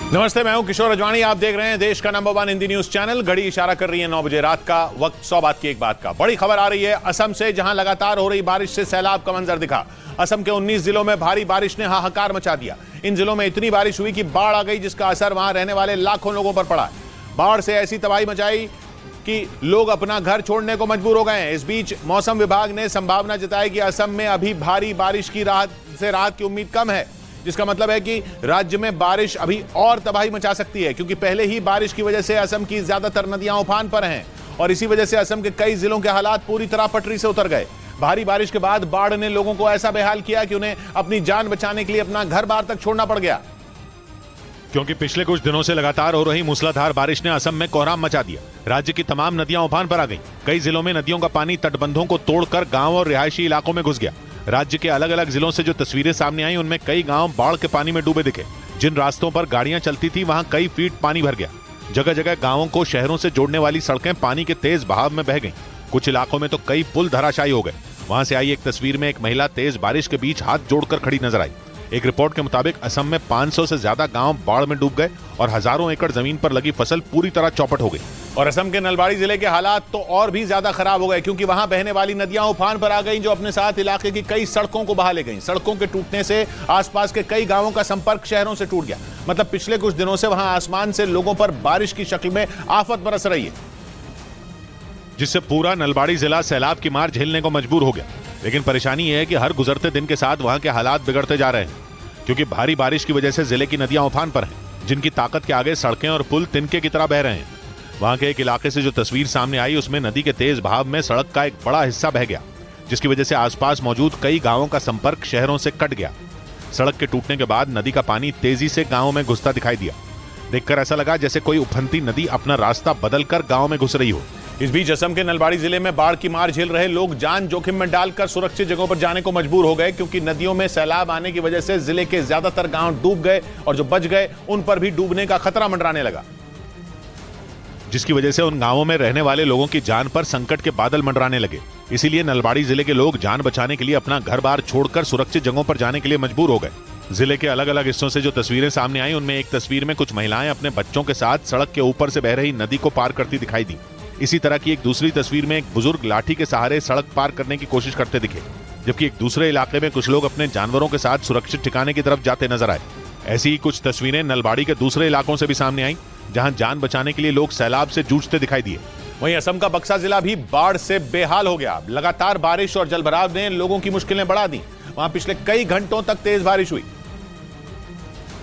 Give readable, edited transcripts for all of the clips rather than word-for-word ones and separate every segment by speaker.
Speaker 1: नमस्ते, मैं हूं किशोर अजवाणी। आप देख रहे हैं देश का नंबर 1 हिंदी न्यूज चैनल। घड़ी इशारा कर रही है 9 बजे रात का। वक्त 100 बात की एक बात का। बड़ी खबर आ रही है असम से, जहां लगातार हो रही बारिश से सैलाब का मंजर दिखा। असम के 19 जिलों में भारी बारिश ने हाहाकार मचा दिया। इन जिलों में इतनी बारिश हुई कि बाढ़ आ गई, जिसका असर वहां रहने वाले लाखों लोगों पर पड़ा। बाढ़ से ऐसी तबाही मचाई कि लोग अपना घर छोड़ने को मजबूर हो गए हैं। इस बीच मौसम विभाग ने संभावना जताई कि असम में अभी भारी बारिश की राहत की उम्मीद कम है, जिसका मतलब है कि राज्य में बारिश अभी और तबाही मचा सकती है, क्योंकि पहले ही बारिश की वजह से असम की ज्यादातर नदियां उफान पर हैं और इसी वजह से असम के कई जिलों के हालात पूरी तरह पटरी से उतर गए। भारी बारिश के बाद बाढ़ ने लोगों को ऐसा बेहाल किया कि उन्हें अपनी जान बचाने के लिए अपना घर बार तक छोड़ना पड़ गया। क्योंकि पिछले कुछ दिनों से लगातार हो रही मूसलाधार बारिश ने असम में कोहराम मचा दिया। राज्य की तमाम नदियां उफान पर आ गईं। कई जिलों में नदियों का पानी तटबंधों को तोड़कर गांव और रिहायशी इलाकों में घुस गया। राज्य के अलग अलग जिलों से जो तस्वीरें सामने आई, उनमें कई गांव बाढ़ के पानी में डूबे दिखे। जिन रास्तों पर गाड़ियां चलती थी, वहां कई फीट पानी भर गया। जगह जगह गांवों को शहरों से जोड़ने वाली सड़कें पानी के तेज बहाव में बह गईं। कुछ इलाकों में तो कई पुल धराशायी हो गए। वहां से आई एक तस्वीर में एक महिला तेज बारिश के बीच हाथ जोड़कर खड़ी नजर आई। एक रिपोर्ट के मुताबिक असम में 500 से ज्यादा गांव बाढ़ में डूब गए और हजारों एकड़ जमीन पर लगी फसल पूरी तरह चौपट हो गई। और असम के नलबाड़ी जिले के हालात तो और भी ज्यादा खराब हो गए, क्योंकि वहां बहने वाली नदियां उफान पर आ गईं, जो अपने साथ इलाके की कई सड़कों को बहा ले गईं। सड़कों के टूटने से आसपास के कई गांवों का संपर्क शहरों से टूट गया। मतलब पिछले कुछ दिनों से वहां आसमान से लोगों पर बारिश की शक्ल में आफत बरस रही है, जिससे पूरा नलबाड़ी जिला सैलाब की मार झेलने को मजबूर हो गया। लेकिन परेशानी यह है कि हर गुजरते दिन के साथ वहां के हालात बिगड़ते जा रहे हैं, क्योंकि भारी बारिश की वजह से जिले की नदियां उफान पर हैं, जिनकी ताकत के आगे सड़कें और पुल तिनके की तरह बह रहे हैं। वहां के एक इलाके से जो तस्वीर सामने आई, उसमें नदी के तेज बहाव में सड़क का एक बड़ा हिस्सा बह गया, जिसकी वजह से आसपास मौजूद कई गांवों का संपर्क शहरों से कट गया। सड़क के टूटने के बाद नदी का पानी तेजी से गांवों में घुसता दिखाई दिया। देखकर ऐसा लगा जैसे कोई उफनती नदी अपना रास्ता बदलकर गांव में घुस रही हो। इस बीच असम के नलबाड़ी जिले में बाढ़ की मार झेल रहे लोग जान जोखिम में डालकर सुरक्षित जगहों पर जाने को मजबूर हो गए, क्योंकि नदियों में सैलाब आने की वजह से जिले के ज्यादातर गांव डूब गए और जो बच गए उन पर भी डूबने का खतरा मंडराने लगा, जिसकी वजह से उन गांवों में रहने वाले लोगों की जान पर संकट के बादल मंडराने लगे। इसीलिए नलबाड़ी जिले के लोग जान बचाने के लिए अपना घर बार छोड़कर सुरक्षित जगहों पर जाने के लिए मजबूर हो गए। जिले के अलग अलग हिस्सों से जो तस्वीरें सामने आई, उनमें एक तस्वीर में कुछ महिलाएं अपने बच्चों के साथ सड़क के ऊपर से बह रही नदी को पार करती दिखाई दी। इसी तरह की एक दूसरी तस्वीर में एक बुजुर्ग लाठी के सहारे सड़क पार करने की कोशिश करते दिखे, जबकि एक दूसरे इलाके में कुछ लोग अपने जानवरों के साथ सुरक्षित ठिकाने की तरफ जाते नजर आए। ऐसी ही कुछ तस्वीरें नलबाड़ी के दूसरे इलाकों से भी सामने आई, जहां जान बचाने के लिए लोग सैलाब से जूझते दिखाई दिए। वहीं असम का बक्सा जिला भी बाढ़ से बेहाल हो गया। लगातार बारिश और जलभराव ने लोगों की मुश्किलें बढ़ा दी। वहां पिछले कई घंटों तक तेज बारिश हुई,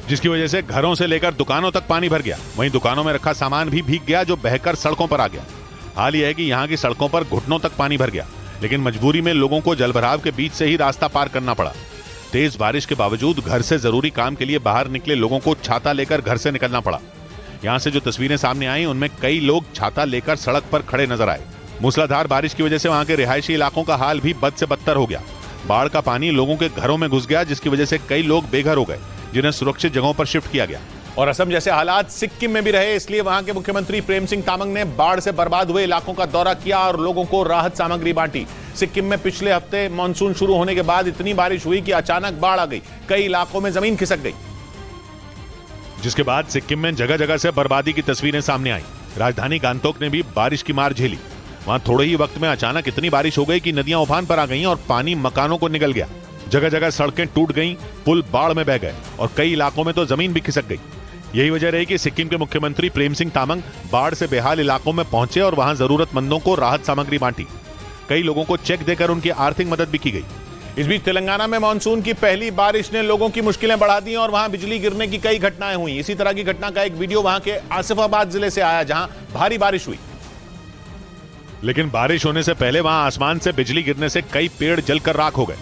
Speaker 1: जिसकी वजह से घरों से लेकर दुकानों तक पानी भर गया। वहीं दुकानों में रखा सामान भी भीग गया, जो बहकर सड़कों पर आ गया। हाल यह है कि यहाँ की सड़कों पर घुटनों तक पानी भर गया, लेकिन मजबूरी में लोगों को जलभराव के बीच से ही रास्ता पार करना पड़ा। तेज बारिश के बावजूद घर से जरूरी काम के लिए बाहर निकले लोगों को छाता लेकर घर से निकलना पड़ा। यहाँ से जो तस्वीरें सामने आई, उनमें कई लोग छाता लेकर सड़क पर खड़े नजर आए। मूसलाधार बारिश की वजह से वहां के रिहायशी इलाकों का हाल भी बद से बदतर हो गया। बाढ़ का पानी लोगों के घरों में घुस गया, जिसकी वजह से कई लोग बेघर हो गए, जिन्हें सुरक्षित जगहों पर शिफ्ट किया गया। और असम जैसे हालात सिक्किम में भी रहे, इसलिए वहां के मुख्यमंत्री प्रेम सिंह तामंग ने बाढ़ से बर्बाद हुए इलाकों का दौरा किया और लोगों को राहत सामग्री बांटी। सिक्किम में पिछले हफ्ते मानसून शुरू होने के बाद इतनी बारिश हुई कि अचानक बाढ़ आ गई। कई इलाकों में जमीन खिसक गई, जिसके बाद सिक्किम में जगह जगह से बर्बादी की तस्वीरें सामने आई। राजधानी गांगटोक ने भी बारिश की मार झेली। वहां थोड़े ही वक्त में अचानक इतनी बारिश हो गई कि नदियां उफान पर आ गईं और पानी मकानों को निगल गया। जगह जगह सड़कें टूट गईं, पुल बाढ़ में बह गए और कई इलाकों में तो जमीन भी खिसक गई। यही वजह रही कि सिक्किम के मुख्यमंत्री प्रेम सिंह तामंग बाढ़ से बेहाल इलाकों में पहुंचे और वहां जरूरतमंदों को राहत सामग्री बांटी। कई लोगों को चेक देकर उनकी आर्थिक मदद भी की गई। इस बीच तेलंगाना में मानसून की पहली बारिश ने लोगों की मुश्किलें बढ़ा दी और वहां बिजली गिरने की कई घटनाएं हुई। इसी तरह की घटना का एक वीडियो वहां के आसिफाबाद जिले से आया, जहां भारी बारिश हुई, लेकिन बारिश होने से पहले वहां आसमान से बिजली गिरने से कई पेड़ जलकर राख हो गए।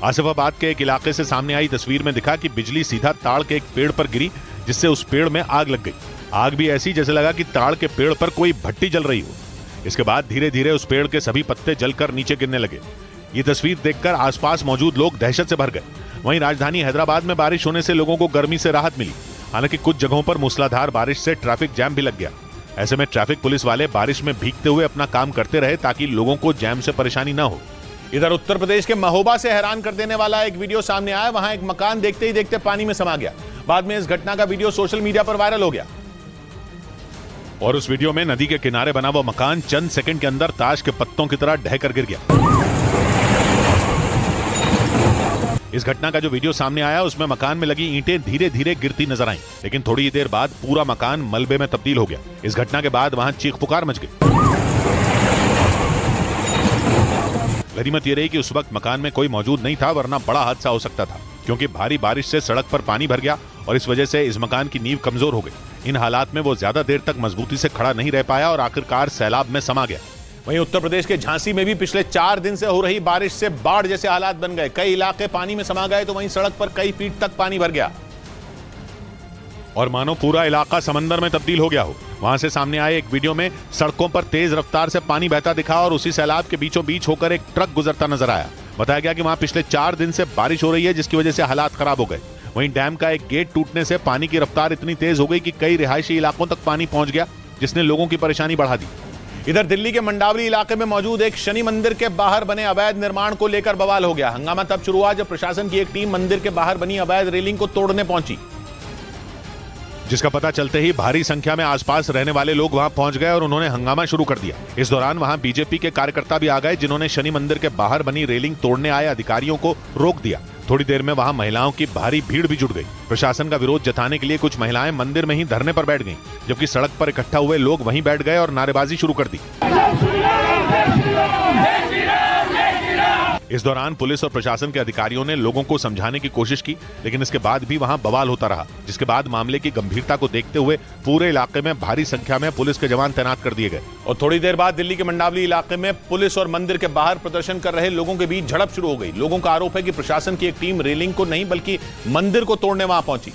Speaker 1: आसिफाबाद के एक इलाके से सामने आई तस्वीर में दिखा कि बिजली सीधा ताड़ के एक पेड़ पर गिरी, जिससे उस पेड़ में आग लग गई। आग भी ऐसी जैसे लगा कि ताड़ के पेड़ पर कोई भट्टी जल रही हो। इसके बाद धीरे धीरे उस पेड़ के सभी पत्ते जलकर नीचे गिरने लगे। ये तस्वीर देखकर आसपास मौजूद लोग दहशत से भर गए। वहीं राजधानी हैदराबाद में बारिश होने से लोगों को गर्मी से राहत मिली। हालांकि कुछ जगहों पर मूसलाधार बारिश से ट्रैफिक जैम भी लग गया। ऐसे में ट्रैफिक पुलिस वाले बारिश में भीगते हुए अपना काम करते रहे, ताकि लोगों को जैम से परेशानी न हो। इधर उत्तर प्रदेश के महोबा से हैरान कर देने वाला एक वीडियो सामने आया। वहां एक मकान देखते ही देखते पानी में समा गया। बाद में इस घटना का वीडियो सोशल मीडिया पर वायरल हो गया और उस वीडियो में नदी के किनारे बना हुआ मकान चंद सेकंड के अंदर ताश के पत्तों की तरह ढहकर गिर गया। इस घटना का जो वीडियो सामने आया उसमें मकान में लगी ईंटें धीरे धीरे गिरती नजर आईं, लेकिन थोड़ी देर बाद पूरा मकान मलबे में तब्दील हो गया। इस घटना के बाद वहां चीख पुकार मच गई। गनीमत यह रही कि उस वक्त मकान में कोई मौजूद नहीं था, वरना बड़ा हादसा हो सकता था, क्योंकि भारी बारिश से सड़क पर पानी भर गया और इस वजह से इस मकान की नींव कमजोर हो गई। इन हालात में वो ज्यादा देर तक मजबूती से खड़ा नहीं रह पाया और आखिरकार सैलाब में समा गया। वहीं उत्तर प्रदेश के झांसी में भी पिछले 4 दिन से हो रही बारिश से बाढ़ जैसे हालात बन गए। कई इलाके पानी में समा गए तो वहीं सड़क पर कई फीट तक पानी भर गया और मानो पूरा इलाका समंदर में तब्दील हो गया हो। वहां से सामने आए एक वीडियो में सड़कों पर तेज रफ्तार से पानी बहता दिखा और उसी सैलाब के बीचों बीच होकर एक ट्रक गुजरता नजर आया। बताया गया कि वहां पिछले 4 दिन से बारिश हो रही है, जिसकी वजह से हालात खराब हो गए। वहीं डैम का एक गेट टूटने से पानी की रफ्तार इतनी तेज हो गई कि कई रिहायशी इलाकों तक पानी पहुंच गया, जिसने लोगों की परेशानी बढ़ा दी। इधर दिल्ली के मंडावली इलाके में मौजूद एक शनि मंदिर के बाहर बने अवैध निर्माण को लेकर बवाल हो गया। हंगामा तब शुरू हुआ जब प्रशासन की एक टीम मंदिर के बाहर बनी अवैध रेलिंग को तोड़ने पहुंची, जिसका पता चलते ही भारी संख्या में आसपास रहने वाले लोग वहां पहुंच गए और उन्होंने हंगामा शुरू कर दिया। इस दौरान वहां बीजेपी के कार्यकर्ता भी आ गए, जिन्होंने शनि मंदिर के बाहर बनी रेलिंग तोड़ने आए अधिकारियों को रोक दिया। थोड़ी देर में वहां महिलाओं की भारी भीड़ भी जुट गई। प्रशासन का विरोध जताने के लिए कुछ महिलाएं मंदिर में ही धरने पर बैठ गईं, जबकि सड़क पर इकट्ठा हुए लोग वहीं बैठ गए और नारेबाजी शुरू कर दी। इस दौरान पुलिस और प्रशासन के अधिकारियों ने लोगों को समझाने की कोशिश की, लेकिन इसके बाद भी वहां बवाल होता रहा, जिसके बाद मामले की गंभीरता को देखते हुए पूरे इलाके में भारी संख्या में पुलिस के जवान तैनात कर दिए गए। और थोड़ी देर बाद दिल्ली के मंडावली इलाके में पुलिस और मंदिर के बाहर प्रदर्शन कर रहे लोगों के बीच झड़प शुरू हो गई। लोगों का आरोप है कि प्रशासन की एक टीम रेलिंग को नहीं बल्कि मंदिर को तोड़ने वहां पहुंची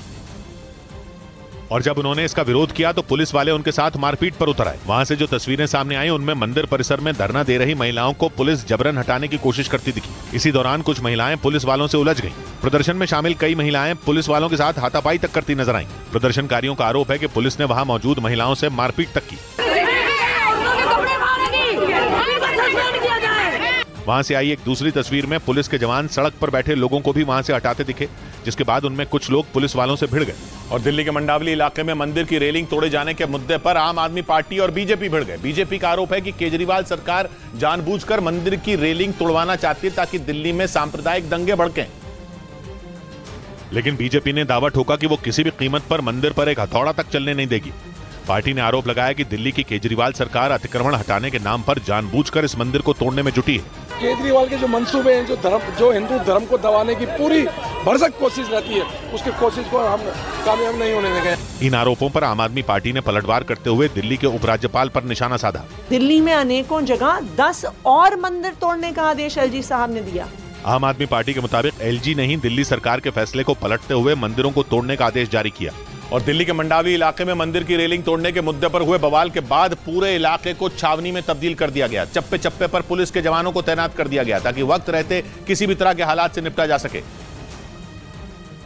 Speaker 1: और जब उन्होंने इसका विरोध किया तो पुलिस वाले उनके साथ मारपीट पर उतर आए। वहां से जो तस्वीरें सामने आई उनमें मंदिर परिसर में धरना दे रही महिलाओं को पुलिस जबरन हटाने की कोशिश करती दिखी। इसी दौरान कुछ महिलाएं पुलिस वालों से उलझ गईं। प्रदर्शन में शामिल कई महिलाएं पुलिस वालों के साथ हाथापाई तक करती नजर आईं। प्रदर्शनकारियों का आरोप है कि पुलिस ने वहां मौजूद महिलाओं से मारपीट तक की। वहां से आई एक दूसरी तस्वीर में पुलिस के जवान सड़क पर बैठे लोगों को भी वहां से हटाते दिखे, जिसके बाद उनमें कुछ लोग पुलिस वालों से भिड़ गए। और दिल्ली के मंडावली इलाके में मंदिर की रेलिंग तोड़े जाने के मुद्दे पर आम आदमी पार्टी और बीजेपी भिड़ गए। बीजेपी का आरोप है कि केजरीवाल सरकार जानबूझकर मंदिर की रेलिंग तोड़वाना चाहती है ताकि दिल्ली में सांप्रदायिक दंगे भड़कें। लेकिन बीजेपी ने दावा ठोका कि वो किसी भी कीमत पर मंदिर पर एक हथौड़ा तक चलने नहीं देगी। पार्टी ने आरोप लगाया कि दिल्ली की केजरीवाल सरकार अतिक्रमण हटाने के नाम पर जानबूझकर इस मंदिर को तोड़ने में जुटी है।
Speaker 2: केजरीवाल के जो मंसूबे हैं, जो हिंदू धर्म को दबाने की पूरी भरसक कोशिश रहती है, उसकी कोशिश को हम कामयाब नहीं होने देंगे।
Speaker 1: इन आरोपों पर आम आदमी पार्टी ने पलटवार करते हुए दिल्ली के उपराज्यपाल पर निशाना साधा।
Speaker 3: दिल्ली में अनेकों जगह 10 और मंदिर तोड़ने का आदेश एलजी साहब ने दिया।
Speaker 1: आम आदमी पार्टी के मुताबिक एलजी ने ही दिल्ली सरकार के फैसले को पलटते हुए मंदिरों को तोड़ने का आदेश जारी किया। और दिल्ली के मंडावली इलाके में मंदिर की रेलिंग तोड़ने के मुद्दे पर हुए बवाल के बाद पूरे इलाके को छावनी में तब्दील कर दिया गया। चप्पे चप्पे पर पुलिस के जवानों को तैनात कर दिया गया ताकि वक्त रहते किसी भी तरह के हालात से निपटा जा सके,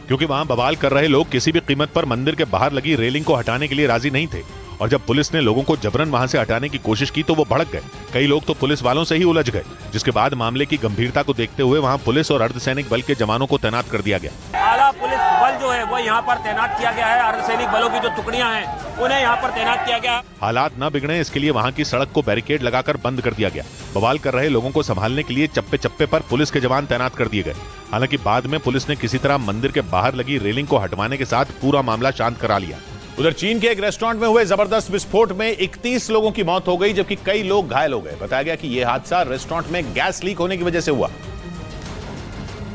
Speaker 1: क्योंकि वहां बवाल कर रहे लोग किसी भी कीमत पर मंदिर के बाहर लगी रेलिंग को हटाने के लिए राजी नहीं थे। और जब पुलिस ने लोगों को जबरन वहां से हटाने की कोशिश की तो वो भड़क गए। कई लोग तो पुलिस वालों से ही उलझ गए, जिसके बाद मामले की गंभीरता को देखते हुए वहां पुलिस और अर्धसैनिक बल के जवानों को तैनात कर दिया गया।
Speaker 4: आला पुलिस बल जो है वो यहाँ पर तैनात किया गया है। अर्धसैनिक बलों की जो टुकड़ियां हैं उन्हें यहाँ पर तैनात किया गया।
Speaker 1: हालात न बिगड़े इसके लिए वहां की सड़क को बैरिकेड लगाकर बंद कर दिया गया। बवाल कर रहे लोगों को संभालने के लिए चप्पे चप्पे पर पुलिस के जवान तैनात कर दिए गए। हालांकि बाद में पुलिस ने किसी तरह मंदिर के बाहर लगी रेलिंग को हटवाने के साथ पूरा मामला शांत करा लिया। उधर चीन के एक रेस्टोरेंट में हुए जबरदस्त विस्फोट में 31 लोगों की मौत हो गई, जबकि कई लोग घायल हो गए। बताया गया कि यह हादसा रेस्टोरेंट में गैस लीक होने की वजह से हुआ,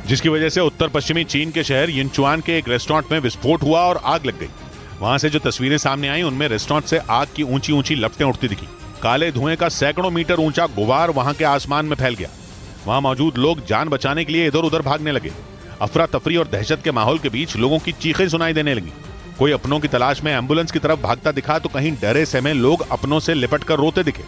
Speaker 1: जिसकी वजह से उत्तर पश्चिमी चीन के शहर यिनचुआन के एक रेस्टोरेंट में विस्फोट हुआ और आग लग गई। वहां से जो तस्वीरें सामने आई उनमें रेस्टोरेंट से आग की ऊंची ऊंची लपटें उठती दिखी। काले धुएं का सैकड़ों मीटर ऊंचा गुबार वहां के आसमान में फैल गया। वहां मौजूद लोग जान बचाने के लिए इधर उधर भागने लगे। अफरा तफरी और दहशत के माहौल के बीच लोगों की चीखें सुनाई देने लगी। कोई अपनों की तलाश में एम्बुलेंस की तरफ भागता दिखा तो कहीं डरे सहमे लोग अपनों से लिपट कर रोते दिखे।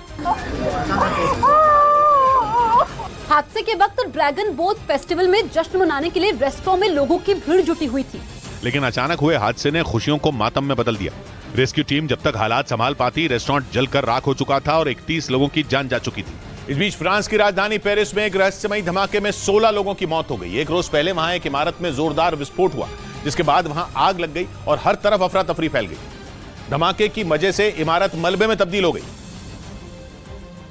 Speaker 5: हादसे के वक्त ड्रैगन बोट फेस्टिवल में जश्न मनाने के लिए रेस्टोरेंट में लोगों की भीड़ जुटी हुई थी,
Speaker 1: लेकिन अचानक हुए हादसे ने खुशियों को मातम में बदल दिया। रेस्क्यू टीम जब तक हालात संभाल पाती, रेस्टोरेंट जलकर राख हो चुका था और 31 लोगों की जान जा चुकी थी। इस बीच फ्रांस की राजधानी पेरिस में एक रहस्यमयी धमाके में 16 लोगों की मौत हो गई। एक रोज पहले वहां एक इमारत में जोरदार विस्फोट हुआ, जिसके बाद वहां आग लग गई और हर तरफ अफरा तफरी फैल गई। धमाके की वजह से इमारत मलबे में तब्दील हो गई,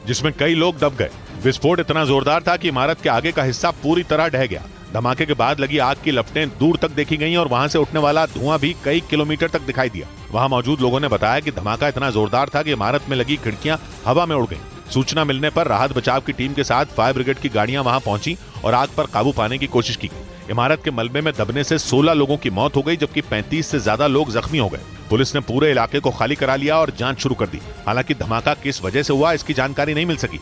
Speaker 1: जिसमें कई लोग दब गए। विस्फोट इतना जोरदार था कि इमारत के आगे का हिस्सा पूरी तरह ढह गया। धमाके के बाद लगी आग की लपटें दूर तक देखी गईं और वहां से उठने वाला धुआं भी कई किलोमीटर तक दिखाई दिया। वहां मौजूद लोगों ने बताया कि धमाका इतना जोरदार था कि इमारत में लगी खिड़कियां हवा में उड़ गईं। सूचना मिलने पर राहत बचाव की टीम के साथ फायर ब्रिगेड की गाड़ियां वहां पहुंची और आग पर काबू पाने की कोशिश की गई। इमारत के मलबे में दबने से 16 लोगों की मौत हो गई, जबकि 35 से ज्यादा लोग जख्मी हो गए। पुलिस ने पूरे इलाके को खाली करा लिया और जांच शुरू कर दी। हालांकि धमाका किस वजह से हुआ, इसकी जानकारी नहीं मिल सकी।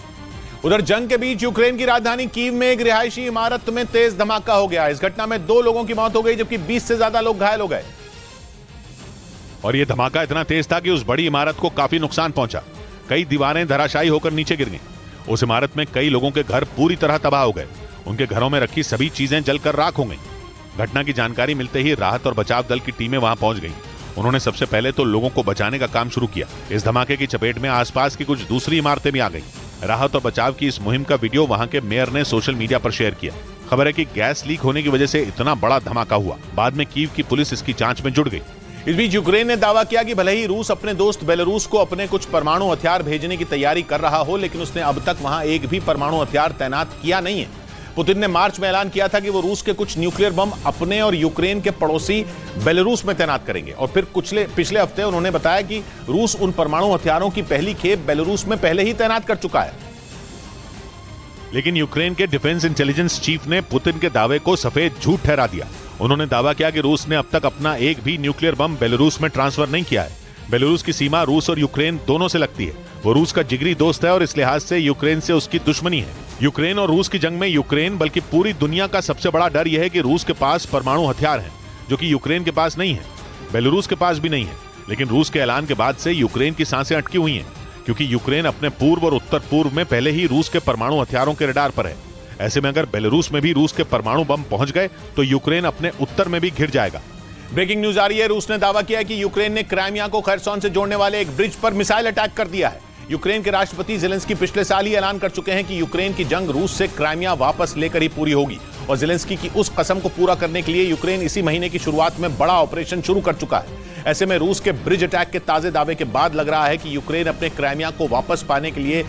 Speaker 1: उधर जंग के बीच यूक्रेन की राजधानी कीव में एक रिहायशी इमारत में तेज धमाका हो गया। इस घटना में 2 लोगों की मौत हो गई, जबकि 20 से ज्यादा लोग घायल हो गए। और यह धमाका इतना तेज था कि उस बड़ी इमारत को काफी नुकसान पहुंचा। कई दीवारें धराशायी होकर नीचे गिर गईं। उस इमारत में कई लोगों के घर पूरी तरह तबाह हो गए। उनके घरों में रखी सभी चीजें जलकर राख हो गईं। घटना की जानकारी मिलते ही राहत और बचाव दल की टीमें वहां पहुंच गईं। उन्होंने सबसे पहले तो लोगों को बचाने का काम शुरू किया। इस धमाके की चपेट में आसपास की कुछ दूसरी इमारतें भी आ गईं। राहत और बचाव की इस मुहिम का वीडियो वहां के मेयर ने सोशल मीडिया पर शेयर किया। खबर है कि गैस लीक होने की वजह से इतना बड़ा धमाका हुआ। बाद में कीव की पुलिस इसकी जांच में जुट गई। इस बीच यूक्रेन ने दावा किया कि भले ही रूस अपने दोस्त बेलारूस को अपने कुछ परमाणु हथियार भेजने की तैयारी कर रहा हो, लेकिन उसने अब तक वहां एक भी परमाणु हथियार तैनात किया नहीं है। पुतिन ने मार्च में ऐलान किया था कि वो रूस के कुछ न्यूक्लियर बम अपने और यूक्रेन के पड़ोसी बेलारूस में तैनात करेंगे। और फिर पिछले हफ्ते उन्होंने बताया कि रूस उन परमाणु हथियारों की पहली खेप बेलारूस में पहले ही तैनात कर चुका है। लेकिन यूक्रेन के डिफेंस इंटेलिजेंस चीफ ने पुतिन के दावे को सफेद झूठ ठहरा दिया। उन्होंने दावा किया कि रूस ने अब तक अपना एक भी न्यूक्लियर बम बेलारूस में ट्रांसफर नहीं किया है। बेलारूस की सीमा रूस और यूक्रेन दोनों से लगती है। वो रूस का जिगरी दोस्त है और इस लिहाज से यूक्रेन से उसकी दुश्मनी है। यूक्रेन और रूस की जंग में यूक्रेन बल्कि पूरी दुनिया का सबसे बड़ा डर यह है कि रूस के पास परमाणु हथियार हैं, जो कि यूक्रेन के पास नहीं है, बेलारूस के पास भी नहीं है। लेकिन रूस के ऐलान के बाद से यूक्रेन की सांसें अटकी हुई हैं, क्योंकि यूक्रेन अपने पूर्व और उत्तर पूर्व में पहले ही रूस के परमाणु हथियारों के रडार पर है। ऐसे में अगर बेलारूस में भी रूस के परमाणु बम पहुंच गए तो यूक्रेन अपने उत्तर में भी घिर जाएगा। ब्रेकिंग न्यूज आ रही है। रूस ने दावा किया कि यूक्रेन ने क्राइमिया को खरसोन से जोड़ने वाले एक ब्रिज पर मिसाइल अटैक कर दिया है। यूक्रेन के राष्ट्रपति ज़ेलेंस्की पिछले साल ही ऐलान कर चुके हैं कि यूक्रेन की जंग रूस से क्राइमिया वापस लेकर ही पूरी होगी। और ज़ेलेंस्की की उस कसम को पूरा करने के लिए यूक्रेन इसी महीने की शुरुआत में बड़ा ऑपरेशन शुरू कर चुका है। ऐसे में रूस के ब्रिज अटैक के ताजे दावे के बाद लग रहा है कि यूक्रेन अपने क्राइमिया को वापस पाने के लिए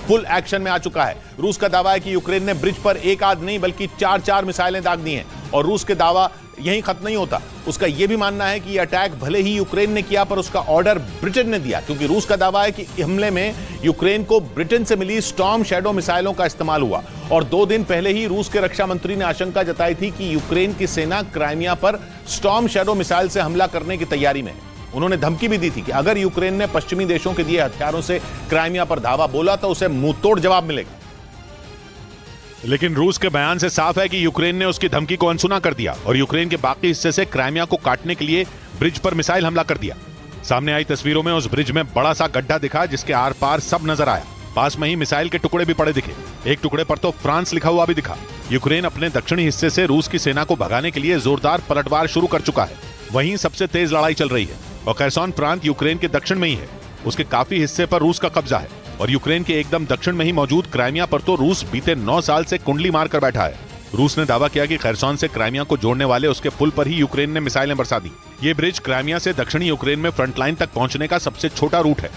Speaker 1: फुल एक्शन में आ चुका है। रूस का दावा है कि यूक्रेन ने ब्रिज पर एक आध नहीं बल्कि 4 मिसाइलें दाग दी हैं। और रूस के दावा यहीं खत्म नहीं होता। उसका यह भी मानना है कि यह अटैक भले ही यूक्रेन ने किया, पर उसका ऑर्डर ब्रिटेन ने दिया, क्योंकि रूस का दावा है कि हमले में यूक्रेन को ब्रिटेन से मिली स्टॉर्म शैडो मिसाइलों का इस्तेमाल हुआ। और 2 दिन पहले ही रूस के रक्षा मंत्री ने आशंका जताई थी कि यूक्रेन की सेना क्राइमिया पर स्टॉर्म शैडो मिसाइल से हमला करने की तैयारी में है। उन्होंने धमकी भी दी थी कि अगर यूक्रेन ने पश्चिमी देशों के दिए हथियारों से क्राइमिया पर धावा बोला तो उसे मुंहतोड़ जवाब मिलेगा। लेकिन रूस के बयान से साफ है कि यूक्रेन ने उसकी धमकी को अनसुना कर दिया और यूक्रेन के बाकी हिस्से से क्राइमिया को काटने के लिए ब्रिज पर मिसाइल हमला कर दिया। सामने आई तस्वीरों में उस ब्रिज में बड़ा सा गड्ढा दिखा, जिसके आर पार सब नजर आया। पास में ही मिसाइल के टुकड़े भी पड़े दिखे। एक टुकड़े पर तो फ्रांस लिखा हुआ भी दिखा। यूक्रेन अपने दक्षिणी हिस्से से रूस की सेना को भगाने के लिए जोरदार पलटवार शुरू कर चुका है। वहीं सबसे तेज लड़ाई चल रही है और खरसोन प्रांत यूक्रेन के दक्षिण में ही है। उसके काफी हिस्से पर रूस का कब्जा है और यूक्रेन के एकदम दक्षिण में ही मौजूद क्राइमिया पर तो रूस बीते 9 साल से कुंडली मारकर बैठा है। रूस ने दावा किया कि खरसोन से क्राइमिया को जोड़ने वाले उसके पुल पर ही यूक्रेन ने मिसाइलें बरसा दी। ये ब्रिज क्राइमिया से दक्षिणी यूक्रेन में फ्रंटलाइन तक पहुंचने का सबसे छोटा रूट है।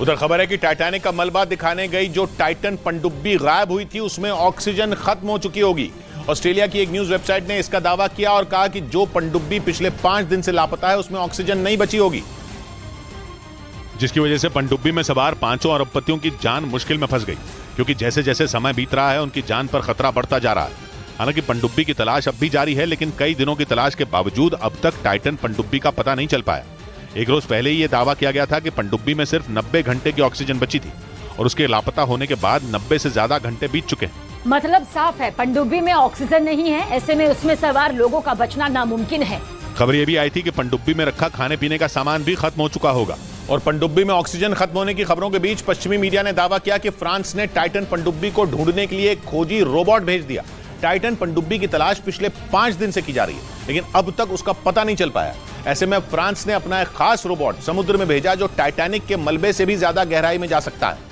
Speaker 1: उधर खबर है कि टाइटैनिक का मलबा दिखाने गई जो टाइटन पनडुब्बी गायब हुई थी, उसमें ऑक्सीजन खत्म हो चुकी होगी। ऑस्ट्रेलिया की एक न्यूज वेबसाइट ने इसका दावा किया और कहा कि जो पनडुब्बी पिछले 5 दिन से लापता है उसमें ऑक्सीजन नहीं बची होगी, जिसकी वजह से पनडुब्बी में सवार 5 अरबपतियों की जान मुश्किल में फंस गई, क्योंकि जैसे जैसे समय बीत रहा है उनकी जान पर खतरा बढ़ता जा रहा है। हालांकि पनडुब्बी की तलाश अब भी जारी है, लेकिन कई दिनों की तलाश के बावजूद अब तक टाइटन पनडुब्बी का पता नहीं चल पाया। एक रोज पहले ही यह दावा किया गया था कि पनडुब्बी में सिर्फ 90 घंटे की ऑक्सीजन बची थी और उसके लापता होने के बाद 90 से ज्यादा घंटे बीत चुके हैं।
Speaker 6: मतलब साफ है, पनडुब्बी में ऑक्सीजन नहीं है, ऐसे में उसमें सवार लोगों का बचना नामुमकिन है।
Speaker 1: खबर यह भी आई थी कि पनडुब्बी में रखा खाने पीने का सामान भी खत्म हो चुका होगा। और पनडुब्बी में ऑक्सीजन खत्म होने की खबरों के बीच पश्चिमी मीडिया ने दावा किया कि फ्रांस ने टाइटन पनडुब्बी को ढूंढने के लिए एक खोजी रोबोट भेज दिया। टाइटन पनडुब्बी की तलाश पिछले 5 दिन से की जा रही है, लेकिन अब तक उसका पता नहीं चल पाया। ऐसे में फ्रांस ने अपना एक खास रोबोट समुद्र में भेजा जो टाइटैनिक के मलबे से भी ज्यादा गहराई में जा सकता है।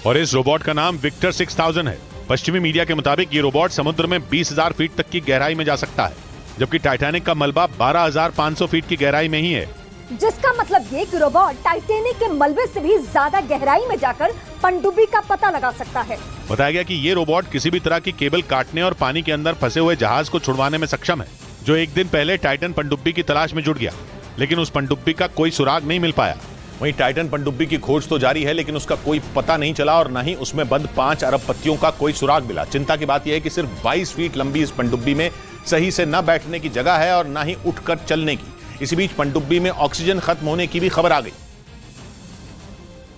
Speaker 1: और इस रोबोट का नाम विक्टर 6000 है। पश्चिमी मीडिया के मुताबिक ये रोबोट समुद्र में 20,000 फीट तक की गहराई में जा सकता है। जबकि टाइटैनिक का मलबा 12,500 फीट की गहराई में ही है।
Speaker 5: जिसका मतलब ये कि रोबोट टाइटैनिक के मलबे से भी ज्यादा गहराई में जाकर पनडुब्बी का पता लगा सकता है।
Speaker 1: बताया गया कि ये रोबोट किसी भी तरह की केबल काटने और पानी के अंदर फंसे हुए जहाज को छुड़वाने में सक्षम है, जो एक दिन पहले टाइटन पनडुब्बी की तलाश में जुट गया, लेकिन उस पनडुब्बी का कोई सुराग नहीं मिल पाया। वहीं टाइटन पनडुब्बी की खोज तो जारी है, लेकिन उसका कोई पता नहीं चला और न ही उसमें बंद 5 अरब पत्तियों का कोई सुराग मिला। चिंता की बात यह है कि सिर्फ 22 फीट लंबी इस पनडुब्बी में सही से न बैठने की जगह है और न ही उठकर चलने की। इसी बीच पनडुब्बी में ऑक्सीजन खत्म होने की भी खबर आ गई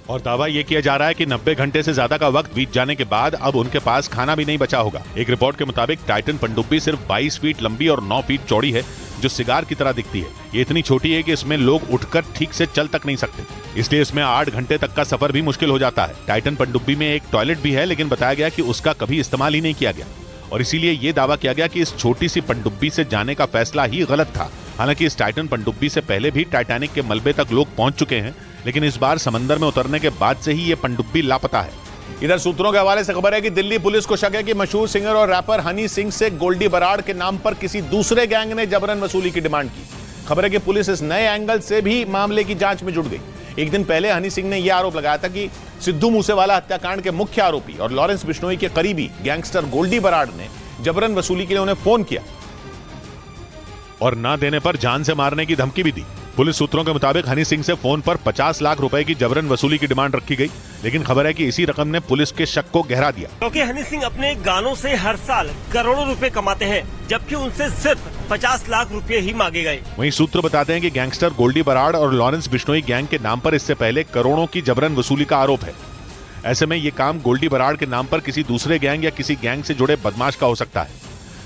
Speaker 1: और दावा यह किया जा रहा है कि 90 घंटे से ज्यादा का वक्त बीत जाने के बाद अब उनके पास खाना भी नहीं बचा होगा। एक रिपोर्ट के मुताबिक टाइटन पनडुब्बी सिर्फ 22 फीट लंबी और 9 फीट चौड़ी है, जो सिगार की तरह दिखती है। ये इतनी छोटी है कि इसमें लोग उठकर ठीक से चल तक नहीं सकते, इसलिए इसमें 8 घंटे तक का सफर भी मुश्किल हो जाता है। टाइटन पनडुब्बी में एक टॉयलेट भी है, लेकिन बताया गया कि उसका कभी इस्तेमाल ही नहीं किया गया और इसीलिए ये दावा किया गया कि इस छोटी सी पनडुब्बी से जाने का फैसला ही गलत था। हालांकि इस टाइटन पनडुब्बी से पहले भी टाइटैनिक के मलबे तक लोग पहुंच चुके हैं, लेकिन इस बार समंदर में उतरने के बाद से ही ये पनडुब्बी लापता है। इधर सूत्रों के हवाले से खबर है कि दिल्ली पुलिस को शक है कि मशहूर सिंगर और रैपर हनी सिंह से गोल्डी बराड़ के नाम पर किसी दूसरे गैंग ने जबरन वसूली की डिमांड की। खबर है कि पुलिस इस नए एंगल से भी मामले की जांच में जुट गई। एक दिन पहले हनी सिंह ने यह आरोप लगाया था कि सिद्धू मूसेवाला हत्याकांड के मुख्य आरोपी और लॉरेंस बिश्नोई के करीबी गैंगस्टर गोल्डी बराड़ ने जबरन वसूली के लिए उन्हें फोन किया और ना देने पर जान से मारने की धमकी भी दी। पुलिस सूत्रों के मुताबिक हनी सिंह से फोन पर 50 लाख रुपए की जबरन वसूली की डिमांड रखी गई, लेकिन खबर है कि इसी रकम ने पुलिस के शक को गहरा दिया,
Speaker 7: क्योंकि हनी सिंह अपने गानों से हर साल करोड़ों रुपए कमाते हैं, जबकि उनसे सिर्फ 50 लाख रुपए ही मांगे गए।
Speaker 1: वहीं सूत्र बताते हैं कि गैंगस्टर गोल्डी बराड़ और लॉरेंस बिश्नोई गैंग के नाम पर इससे पहले करोड़ों की जबरन वसूली का आरोप है। ऐसे में ये काम गोल्डी बराड़ के नाम पर किसी दूसरे गैंग या किसी गैंग से जुड़े बदमाश का हो सकता है।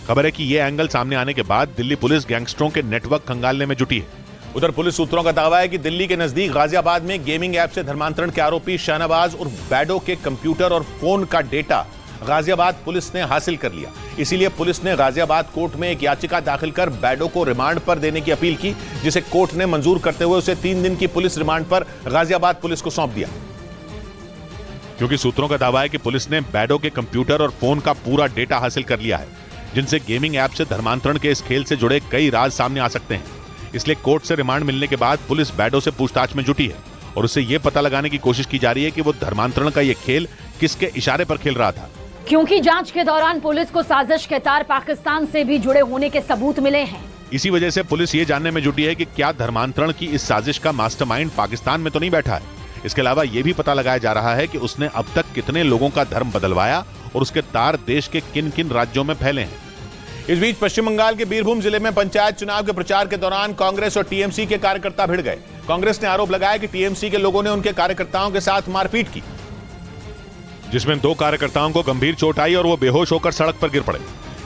Speaker 1: खबर है कि ये एंगल सामने आने के बाद दिल्ली पुलिस गैंगस्टरों के नेटवर्क खंगालने में जुटी है। उधर पुलिस सूत्रों का दावा है कि दिल्ली के नजदीक गाजियाबाद में गेमिंग ऐप से धर्मांतरण के आरोपी शाहनवाज और बैडो के कंप्यूटर और फोन का डेटा गाजियाबाद पुलिस ने हासिल कर लिया। इसीलिए पुलिस ने गाजियाबाद कोर्ट में एक याचिका दाखिल कर बैडो को रिमांड पर देने की अपील की, जिसे कोर्ट ने मंजूर करते हुए उसे 3 दिन की पुलिस रिमांड पर गाजियाबाद पुलिस को सौंप दिया। क्योंकि सूत्रों का दावा है कि पुलिस ने बैडो के कंप्यूटर और फोन का पूरा डेटा हासिल कर लिया है, जिनसे गेमिंग ऐप से धर्मांतरण के इस खेल से जुड़े कई राज सामने आ सकते हैं। इसलिए कोर्ट से रिमांड मिलने के बाद पुलिस बैडो से पूछताछ में जुटी है और उससे यह पता लगाने की कोशिश की जा रही है कि वो धर्मांतरण का ये खेल किसके इशारे पर खेल रहा था,
Speaker 6: क्योंकि जांच के दौरान पुलिस को साजिश के तार पाकिस्तान से भी जुड़े होने के सबूत मिले हैं।
Speaker 1: इसी वजह से पुलिस ये जानने में जुटी है कि क्या धर्मांतरण की इस साजिश का मास्टरमाइंड पाकिस्तान में तो नहीं बैठा है। इसके अलावा यह भी पता लगाया जा रहा है कि उसने अब तक कितने लोगों का धर्म बदलवाया और उसके तार देश के किन किन राज्यों में फैले हैं। इस बीच पश्चिम बंगाल के बीरभूम जिले में पंचायत चुनाव के प्रचार के दौरान कांग्रेस और टीएमसी के कार्यकर्ता भिड़ गए। कांग्रेस ने आरोप लगाया कि टीएमसी के लोगों ने उनके कार्यकर्ताओं के साथ मारपीट की, जिसमें 2 कार्यकर्ताओं को गंभीर चोट आई और वो बेहोश होकर सड़क पर गिर पड़े।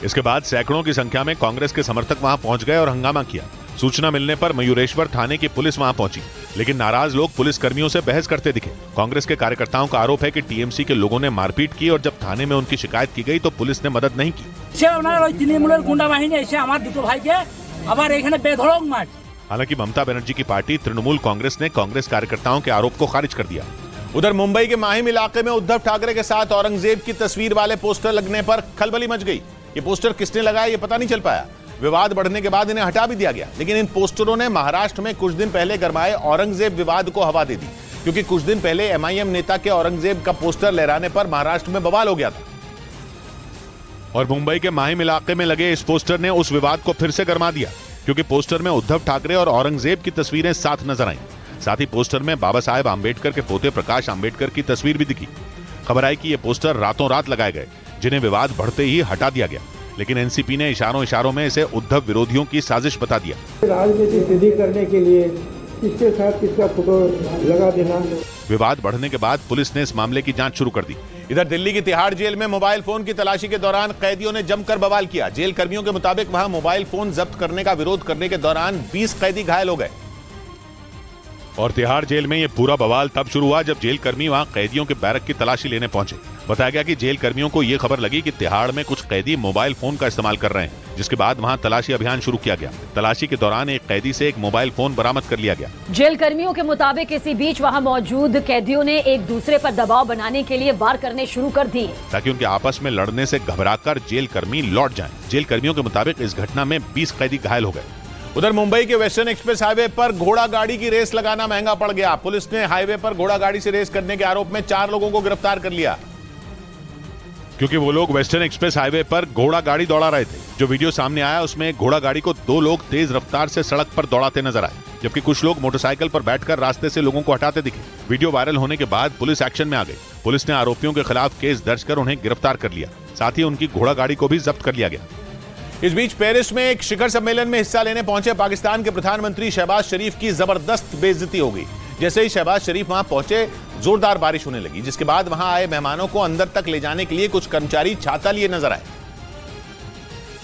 Speaker 1: इसके बाद सैकड़ों की संख्या में कांग्रेस के समर्थक वहां पहुंच गए और हंगामा किया। सूचना मिलने पर मयूरेश्वर थाने की पुलिस वहां पहुंची, लेकिन नाराज लोग पुलिस कर्मियों से बहस करते दिखे। कांग्रेस के कार्यकर्ताओं का आरोप है कि टीएमसी के लोगों ने मारपीट की और जब थाने में उनकी शिकायत की गई तो पुलिस ने मदद नहीं की। हालांकि ममता बनर्जी की पार्टी तृणमूल कांग्रेस ने कांग्रेस कार्यकर्ताओं के आरोप को खारिज कर दिया। उधर मुंबई के माहिम इलाके में उद्धव ठाकरे के साथ औरंगजेब की तस्वीर वाले पोस्टर लगने पर खलबली मच गई। ये पोस्टर किसने लगाया ये पता नहीं चल पाया। विवाद बढ़ने के बाद इन्हें हटा भी दिया गया, लेकिन इन पोस्टरों ने महाराष्ट्र में कुछ दिन पहले गरमाए औरंगजेब विवाद को हवा दे दी, क्योंकि कुछ दिन पहले एमआईएम नेता के औरंगजेब का पोस्टर लहराने पर महाराष्ट्र में बवाल हो गया था और मुंबई के माहिम इलाके में लगे इस पोस्टर ने उस विवाद को फिर से गरमा दिया, क्योंकि पोस्टर में उद्धव ठाकरे और औरंगजेब की तस्वीरें साथ नजर आईं। साथ ही पोस्टर में बाबा साहेब आंबेडकर के पोते प्रकाश आंबेडकर की तस्वीर भी दिखी। खबर आई कि ये पोस्टर रातों रात लगाए गए, जिन्हें विवाद बढ़ते ही हटा दिया गया, लेकिन एनसीपी ने इशारों में इसे उद्धव विरोधियों की साजिश बता दिया।
Speaker 8: राजनीति सीधी करने के लिए किसके साथ किसका फोटो लगा देना।
Speaker 1: विवाद बढ़ने के बाद पुलिस ने इस मामले की जांच शुरू कर दी। इधर दिल्ली की तिहाड़ जेल में मोबाइल फोन की तलाशी के दौरान कैदियों ने जमकर बवाल किया। जेल कर्मियों के मुताबिक वहां मोबाइल फोन जब्त करने का विरोध करने के दौरान 20 कैदी घायल हो गए और तिहाड़ जेल में यह पूरा बवाल तब शुरू हुआ जब जेल कर्मी वहां कैदियों के बैरक की तलाशी लेने पहुंचे। बताया गया कि जेल कर्मियों को यह खबर लगी कि तिहाड़ में कुछ कैदी मोबाइल फोन का इस्तेमाल कर रहे हैं, जिसके बाद वहां तलाशी अभियान शुरू किया गया। तलाशी के दौरान एक कैदी से एक मोबाइल फोन बरामद कर लिया गया।
Speaker 6: जेल कर्मियों के मुताबिक इसी बीच वहां मौजूद कैदियों ने एक दूसरे पर दबाव बनाने के लिए वार करने शुरू कर दिए
Speaker 1: ताकि उनके आपस में लड़ने से घबराकर जेल कर्मी लौट जाएं। जेल कर्मियों के मुताबिक इस घटना में 20 कैदी घायल हो गए। उधर मुंबई के वेस्टर्न एक्सप्रेस हाईवे पर घोड़ा गाड़ी की रेस लगाना महंगा पड़ गया। पुलिस ने हाईवे पर घोड़ा गाड़ी से रेस करने के आरोप में 4 लोगों को गिरफ्तार कर लिया, क्योंकि वो लोग वेस्टर्न एक्सप्रेस हाईवे पर घोड़ा गाड़ी दौड़ा रहे थे। जो वीडियो सामने आया उसमें घोड़ा गाड़ी को 2 लोग तेज रफ्तार से सड़क पर दौड़ाते नजर आए, जबकि कुछ लोग मोटरसाइकिल पर बैठकर रास्ते से लोगों को हटाते दिखे। वीडियो वायरल होने के बाद पुलिस एक्शन में आ गई। पुलिस ने आरोपियों के खिलाफ केस दर्ज कर उन्हें गिरफ्तार कर लिया। साथ ही उनकी घोड़ा गाड़ी को भी जब्त कर लिया गया। इस बीच पेरिस में एक शिखर सम्मेलन में हिस्सा लेने पहुंचे पाकिस्तान के प्रधानमंत्री शहबाज शरीफ की जबरदस्त बेइज्जती हो गई। जैसे ही शहबाज शरीफ वहां पहुंचे, जोरदार बारिश होने लगी, जिसके बाद वहां आए मेहमानों को अंदर तक ले जाने के लिए कुछ कर्मचारी छाता लिए नजर आए।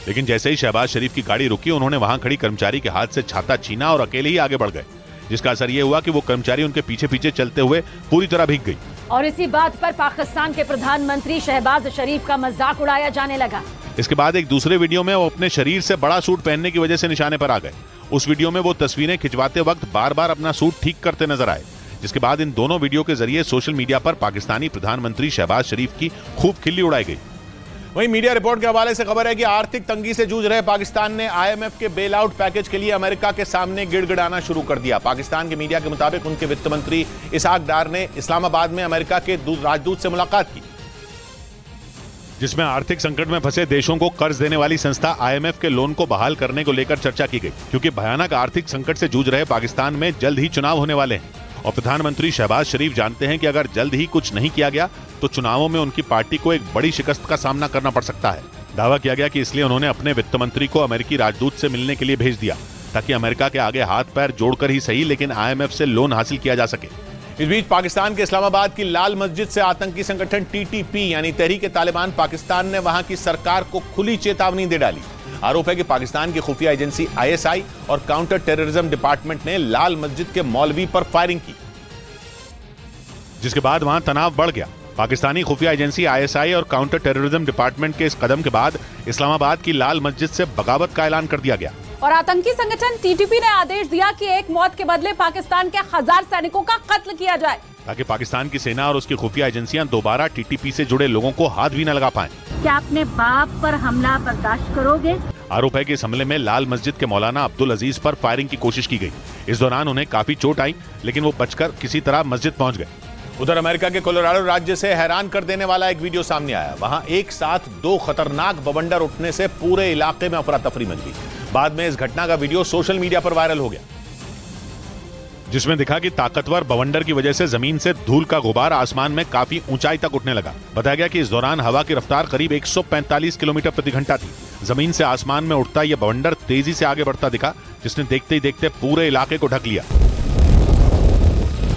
Speaker 1: लेकिन जैसे ही शहबाज शरीफ की गाड़ी रुकी, उन्होंने वहां खड़ी कर्मचारी के हाथ से छाता छीना और अकेले ही आगे बढ़ गए, जिसका असर यह हुआ कि वो कर्मचारी उनके पीछे पीछे चलते हुए पूरी तरह भीग गई।
Speaker 6: और इसी बात पर पाकिस्तान के प्रधानमंत्री शहबाज शरीफ का मजाक उड़ाया जाने लगा।
Speaker 1: इसके बाद एक दूसरे वीडियो में वो अपने शरीर से बड़ा सूट पहनने की वजह से निशाने पर आ गए। उस वीडियो में वो तस्वीरें खिंचवाते वक्त बार बार अपना सूट ठीक करते नजर आए, जिसके बाद इन दोनों वीडियो के जरिए सोशल मीडिया पर पाकिस्तानी प्रधानमंत्री शहबाज शरीफ की खूब खिल्ली उड़ाई गई। वहीं मीडिया रिपोर्ट के हवाले से खबर है कि आर्थिक तंगी से जूझ रहे पाकिस्तान ने IMF के बेल आउट पैकेज के लिए अमेरिका के सामने गिड़गिड़ाना शुरू कर दिया। पाकिस्तान के मीडिया के मुताबिक उनके वित्त मंत्री इसहाक डार ने इस्लामाबाद में अमेरिका के राजदूत से मुलाकात की, जिसमें आर्थिक संकट में फंसे देशों को कर्ज देने वाली संस्था IMF के लोन को बहाल करने को लेकर चर्चा की गई, क्योंकि भयानक आर्थिक संकट से जूझ रहे पाकिस्तान में जल्द ही चुनाव होने वाले हैं और प्रधानमंत्री शहबाज शरीफ जानते हैं कि अगर जल्द ही कुछ नहीं किया गया तो चुनावों में उनकी पार्टी को एक बड़ी शिकस्त का सामना करना पड़ सकता है। दावा किया गया कि इसलिए उन्होंने अपने वित्त मंत्री को अमेरिकी राजदूत से मिलने के लिए भेज दिया, ताकि अमेरिका के आगे हाथ पैर जोड़कर ही सही, लेकिन IMF से लोन हासिल किया जा सके। इस बीच पाकिस्तान के इस्लामाबाद की लाल मस्जिद से आतंकी संगठन TTP यानी तहरीक-ए-तालिबान पाकिस्तान ने वहां की सरकार को खुली चेतावनी दे डाली। आरोप है कि पाकिस्तान की खुफिया एजेंसी ISI और काउंटर टेररिज्म डिपार्टमेंट ने लाल मस्जिद के मौलवी पर फायरिंग की, जिसके बाद वहां तनाव बढ़ गया। पाकिस्तानी खुफिया एजेंसी ISI और काउंटर टेररिज्म डिपार्टमेंट के इस कदम के बाद इस्लामाबाद की लाल मस्जिद से बगावत का ऐलान कर दिया गया
Speaker 9: और आतंकी संगठन TTP ने आदेश दिया कि एक मौत के बदले पाकिस्तान के 1000 सैनिकों का कत्ल किया जाए,
Speaker 1: ताकि पाकिस्तान की सेना और उसकी खुफिया एजेंसियां दोबारा TTP से जुड़े लोगों को हाथ भी न लगा पाएं।
Speaker 6: क्या अपने बाप पर हमला बर्दाश्त करोगे?
Speaker 1: आरोप है कि इस हमले में लाल मस्जिद के मौलाना अब्दुल अजीज पर फायरिंग की कोशिश की गई। इस दौरान उन्हें काफी चोट आई, लेकिन वो बचकर किसी तरह मस्जिद पहुंच गए। उधर अमेरिका के कोलोराडो राज्य से हैरान कर देने वाला एक वीडियो सामने आया। वहां एक साथ 2 खतरनाक बवंडर उठने से पूरे इलाके में अफरा तफरी मच गई। बाद में इस घटना का वीडियो सोशल मीडिया पर वायरल हो गया, जिसमें दिखा कि ताकतवर बवंडर की वजह से जमीन से धूल का गुबार आसमान में काफी ऊंचाई तक उठने लगा। बताया गया कि इस दौरान हवा की रफ्तार करीब 145 किलोमीटर प्रति घंटा थी। जमीन से आसमान में उठता यह बवंडर तेजी से आगे बढ़ता दिखा, जिसने देखते ही देखते पूरे इलाके को ढक लिया।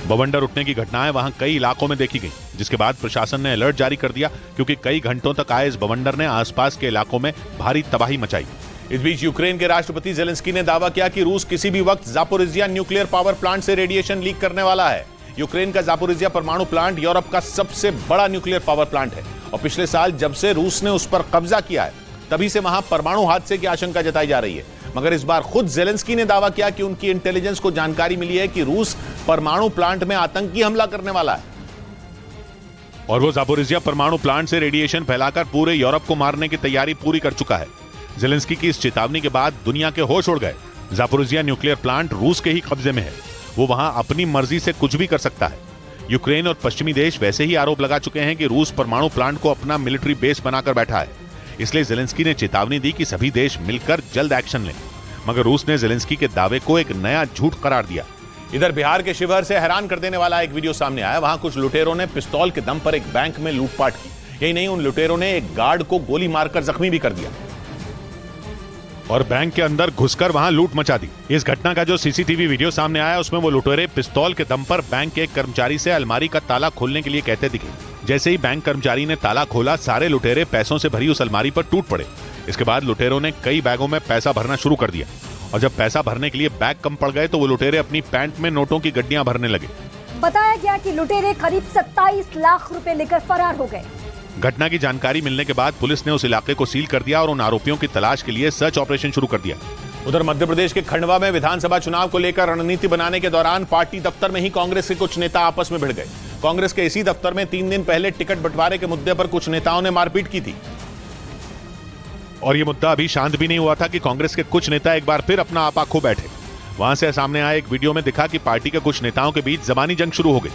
Speaker 1: बवंडर उठने की घटनाएं वहां कई इलाकों में देखी गई, जिसके बाद प्रशासन ने अलर्ट जारी कर दिया, क्योंकि कई घंटों तक आए इस बवंडर ने आसपास के इलाकों में भारी तबाही मचाई। इस बीच यूक्रेन के राष्ट्रपति जेलेंस्की ने दावा किया कि रूस किसी भी वक्त जापोरिजिया न्यूक्लियर पावर प्लांट से रेडिएशन लीक करने वाला है। यूक्रेन का जापोरिजिया परमाणु प्लांट यूरोप का सबसे बड़ा न्यूक्लियर पावर प्लांट है और पिछले साल जब से रूस ने उस पर कब्जा किया है, तभी से वहां परमाणु हादसे की आशंका जताई जा रही है। मगर इस बार खुद जेलेंस्की ने दावा किया कि उनकी इंटेलिजेंस को जानकारी मिली है कि रूस परमाणु प्लांट में आतंकी हमला करने वाला है और वो जापोरिजिया परमाणु प्लांट से रेडिएशन फैलाकर पूरे यूरोप को मारने की तैयारी पूरी कर चुका है। जेलेंस्की की इस चेतावनी के बाद दुनिया के होश उड़ गए। जापोरिजिया न्यूक्लियर प्लांट रूस के ही कब्जे में है, वो वहां अपनी मर्जी से कुछ भी कर सकता है। यूक्रेन और पश्चिमी देश वैसे ही आरोप लगा चुके हैं कि रूस परमाणु प्लांट को अपना मिलिट्री बेस बनाकर बैठा है। इसलिए जेलेंस्की ने चेतावनी दी कि सभी देश मिलकर जल्द एक्शन लें, मगर रूस ने जेलेंस्की के दावे को एक नया झूठ करार दिया। इधर बिहार के शिवहर से हैरान कर देने वाला एक वीडियो सामने आया। वहां कुछ लुटेरों ने पिस्तौल के दम पर एक बैंक में लूटपाट की। यही नहीं, उन लुटेरों ने एक गार्ड को गोली मारकर जख्मी भी कर दिया और बैंक के अंदर घुसकर वहां लूट मचा दी। इस घटना का जो CCTV वीडियो सामने आया, उसमें वो लुटेरे पिस्तौल के दम पर बैंक के एक कर्मचारी से अलमारी का ताला खोलने के लिए कहते दिखे। जैसे ही बैंक कर्मचारी ने ताला खोला, सारे लुटेरे पैसों से भरी उस अलमारी पर टूट पड़े। इसके बाद लुटेरों ने कई बैगों में पैसा भरना शुरू कर दिया और जब पैसा भरने के लिए बैग कम पड़ गए तो वो लुटेरे अपनी पैंट में नोटों की गड्डियां भरने लगे।
Speaker 5: बताया गया कि लुटेरे करीब 27 लाख रुपए लेकर फरार हो गए।
Speaker 1: घटना की जानकारी मिलने के बाद पुलिस ने उस इलाके को सील कर दिया और उन आरोपियों की तलाश के लिए सर्च ऑपरेशन शुरू कर दिया। उधर मध्य प्रदेश के खंडवा में विधानसभा चुनाव को लेकर रणनीति बनाने के दौरान पार्टी दफ्तर में ही कांग्रेस के कुछ नेता आपस में भिड़ गए। कांग्रेस के इसी दफ्तर में 3 दिन पहले टिकट बंटवारे के मुद्दे पर कुछ नेताओं ने मारपीट की थी और यह मुद्दा अभी शांत भी नहीं हुआ था कि कांग्रेस के कुछ नेता एक बार फिर अपना आपा खो बैठे। वहां से सामने आए एक वीडियो में दिखा कि पार्टी के कुछ नेताओं के बीच जबानी जंग शुरू हो गई।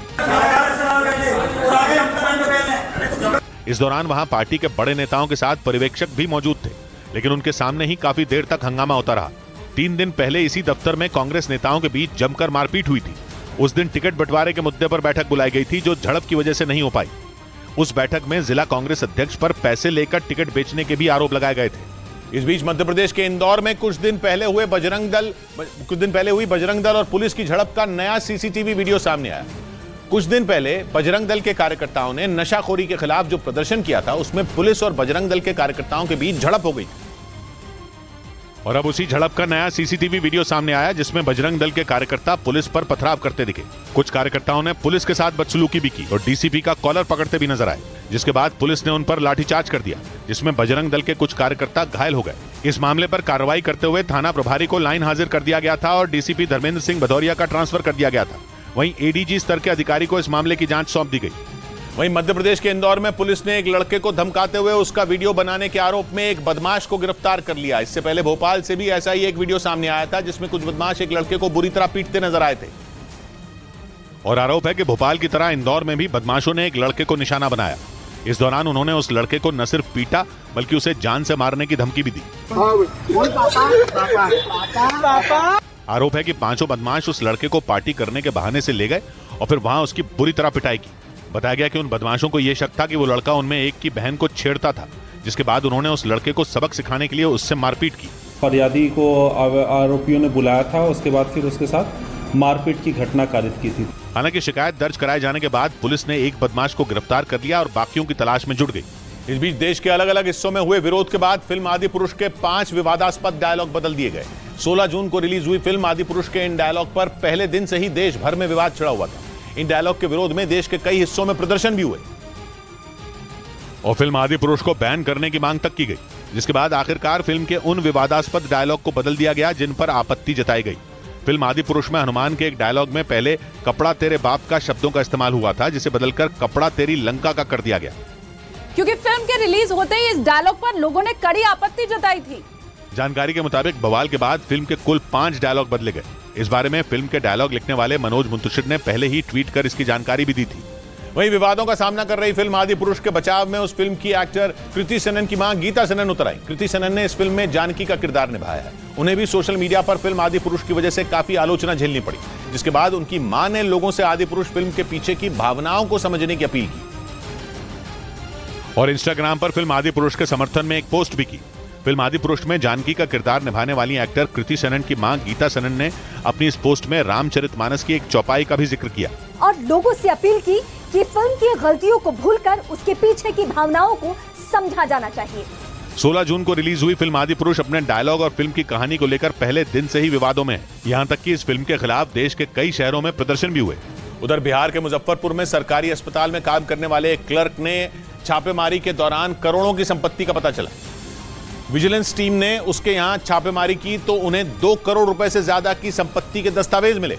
Speaker 1: इस दौरान वहां पार्टी के बड़े नेताओं के साथ पर्यवेक्षक भी मौजूद थे, लेकिन उनके सामने ही काफी देर तक हंगामा होता रहा। 3 दिन पहले इसी दफ्तर में कांग्रेस नेताओं के बीच जमकर मारपीट हुई थी। उस दिन टिकट बंटवारे के मुद्दे पर बैठक बुलाई गई थी, जो झड़प की वजह से नहीं हो पाई। उस बैठक में जिला कांग्रेस अध्यक्ष पर पैसे लेकर टिकट बेचने के भी आरोप लगाए गए थे। इस बीच मध्य प्रदेश के इंदौर में कुछ दिन पहले हुई बजरंग दल और पुलिस की झड़प का नया सीसीटीवी वीडियो सामने आया। कुछ दिन पहले बजरंग दल के कार्यकर्ताओं ने नशाखोरी के खिलाफ जो प्रदर्शन किया था, उसमें पुलिस और बजरंग दल के कार्यकर्ताओं के बीच झड़प हो गई और अब उसी झड़प का नया सीसीटीवी वीडियो सामने आया, जिसमें बजरंग दल के कार्यकर्ता पुलिस पर पथराव करते दिखे। कुछ कार्यकर्ताओं ने पुलिस के साथ बदसलूकी भी की और डीसीपी का कॉलर पकड़ते भी नजर आए, जिसके बाद पुलिस ने उन पर लाठीचार्ज कर दिया, जिसमें बजरंग दल के कुछ कार्यकर्ता घायल हो गए। इस मामले पर कार्रवाई करते हुए थाना प्रभारी को लाइन हाजिर कर दिया गया था और डीसीपी धर्मेंद्र सिंह भदौरिया का ट्रांसफर कर दिया गया था। वहीं एडीजी स्तर के अधिकारी को इस मामले की जांच सौंप दी गई। वहीं मध्य प्रदेश के इंदौर में पुलिस ने एक लड़के को धमकाते हुए उसका वीडियो बनाने के आरोप में एक बदमाश को गिरफ्तार कर लिया। इससे पहले भोपाल से भी ऐसा ही एक वीडियो सामने आया था, जिसमें कुछ बदमाश एक लड़के को बुरी तरह पीटते नजर आए थे और आरोप है कि भोपाल की तरह इंदौर में भी बदमाशों ने एक लड़के को निशाना बनाया। इस दौरान उन्होंने उस लड़के को न सिर्फ पीटा, बल्कि उसे जान से मारने की धमकी भी दी। आरोप है कि 5 बदमाश उस लड़के को पार्टी करने के बहाने से ले गए और फिर वहां उसकी बुरी तरह पिटाई की। बताया गया कि उन बदमाशों को यह शक था कि वो लड़का उनमें एक की बहन को छेड़ता था, जिसके बाद उन्होंने उस लड़के को सबक सिखाने के लिए उससे मारपीट की।
Speaker 10: फरियादी को आरोपियों ने बुलाया था, उसके बाद फिर उसके साथ मारपीट की घटना कारित की थी।
Speaker 1: हालांकि शिकायत दर्ज कराए जाने के बाद पुलिस ने एक बदमाश को गिरफ्तार कर लिया और बाकियों की तलाश में जुट गई। इस बीच देश के अलग अलग हिस्सों में हुए विरोध के बाद फिल्म आदिपुरुष के 5 विवादास्पद डायलॉग बदल दिए गए। 16 जून को रिलीज हुई फिल्म आदिपुरुष के इन डायलॉग पर पहले दिन से ही देश भर में विवाद छिड़ा हुआ था। इन डायलॉग के विरोध में देश के कई हिस्सों में प्रदर्शन भी हुए और फिल्म आदिपुरुष को बैन करने की मांग तक की गई, जिसके बाद आखिरकार फिल्म के उन विवादास्पद डायलॉग को बदल दिया गया जिन पर आपत्ति जताई गई। फिल्म आदिपुरुष में हनुमान के एक डायलॉग में पहले कपड़ा तेरे बाप का शब्दों का इस्तेमाल हुआ था, जिसे बदलकर कपड़ा तेरी लंका का कर दिया गया,
Speaker 9: क्योंकि फिल्म के रिलीज होते ही इस डायलॉग पर लोगों ने कड़ी आपत्ति जताई थी।
Speaker 1: जानकारी के मुताबिक बवाल के बाद फिल्म के कुल 5 डायलॉग बदले गए। इस बारे में फिल्म के डायलॉग लिखने वाले मनोज मुंतशिर ने पहले ही ट्वीट कर इसकी जानकारी भी दी थी। वहीं विवादों का सामना कर रही फिल्म आदिपुरुष के बचाव में उस फिल्म की एक्टर कृति सेनन की मां गीता सेनन उतर आई। कृति सेनन ने इस फिल्म में जानकी का किरदार निभाया है। उन्हें भी सोशल मीडिया पर फिल्म आदिपुरुष की वजह से काफी आलोचना झेलनी पड़ी, जिसके बाद उनकी मां ने लोगों से आदिपुरुष फिल्म के पीछे की भावनाओं को समझने की अपील की और इंस्टाग्राम पर फिल्म आदिपुरुष के समर्थन में एक पोस्ट भी की। फिल्म आदिपुरुष में जानकी का किरदार निभाने वाली एक्टर कृति सेनन की मां गीता सेनन ने अपनी इस पोस्ट में रामचरितमानस की एक चौपाई का भी जिक्र किया
Speaker 5: और लोगों से अपील की कि फिल्म की गलतियों को भूलकर उसके पीछे की भावनाओं को समझा जाना चाहिए।
Speaker 1: 16 जून को रिलीज हुई फिल्म आदिपुरुष अपने डायलॉग और फिल्म की कहानी को लेकर पहले दिन से ही विवादों में है। यहाँ तक कि इस फिल्म के खिलाफ देश के कई शहरों में प्रदर्शन भी हुए। उधर बिहार के मुजफ्फरपुर में सरकारी अस्पताल में काम करने वाले एक क्लर्क ने छापेमारी के दौरान करोड़ों की संपत्ति का पता चला। विजिलेंस टीम ने उसके यहां छापेमारी की तो उन्हें 2 करोड़ रुपए से ज्यादा की संपत्ति के दस्तावेज मिले,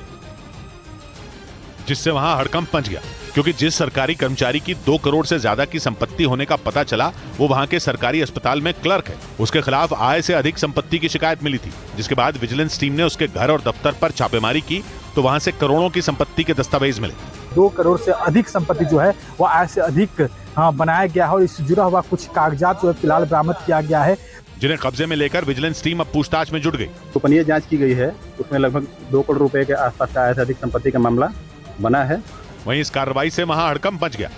Speaker 1: जिससे वहां हड़कंप मच गया, क्योंकि जिस सरकारी कर्मचारी की 2 करोड़ से ज्यादा की संपत्ति होने का पता चला वो वहां के सरकारी अस्पताल में क्लर्क है। उसके खिलाफ आय से अधिक संपत्ति की शिकायत मिली थी, जिसके बाद विजिलेंस टीम ने उसके घर और दफ्तर पर छापेमारी की तो वहां से करोड़ों की संपत्ति के दस्तावेज मिले।
Speaker 11: 2 करोड़ से अधिक संपत्ति जो है वो आय से अधिक बनाया गया है और इससे जुड़ा हुआ कुछ कागजात जो है फिलहाल बरामद किया गया है,
Speaker 1: जिन्हें कब्जे में लेकर विजिलेंस टीम अब पूछताछ में जुट गई।
Speaker 12: गोपनीय जांच की गई है, उसमें लगभग 2 करोड़ रुपए के आसपास का आय से अधिक संपत्ति का मामला बना है।
Speaker 1: वहीं इस कार्रवाई से वहां हड़कंप मच गया।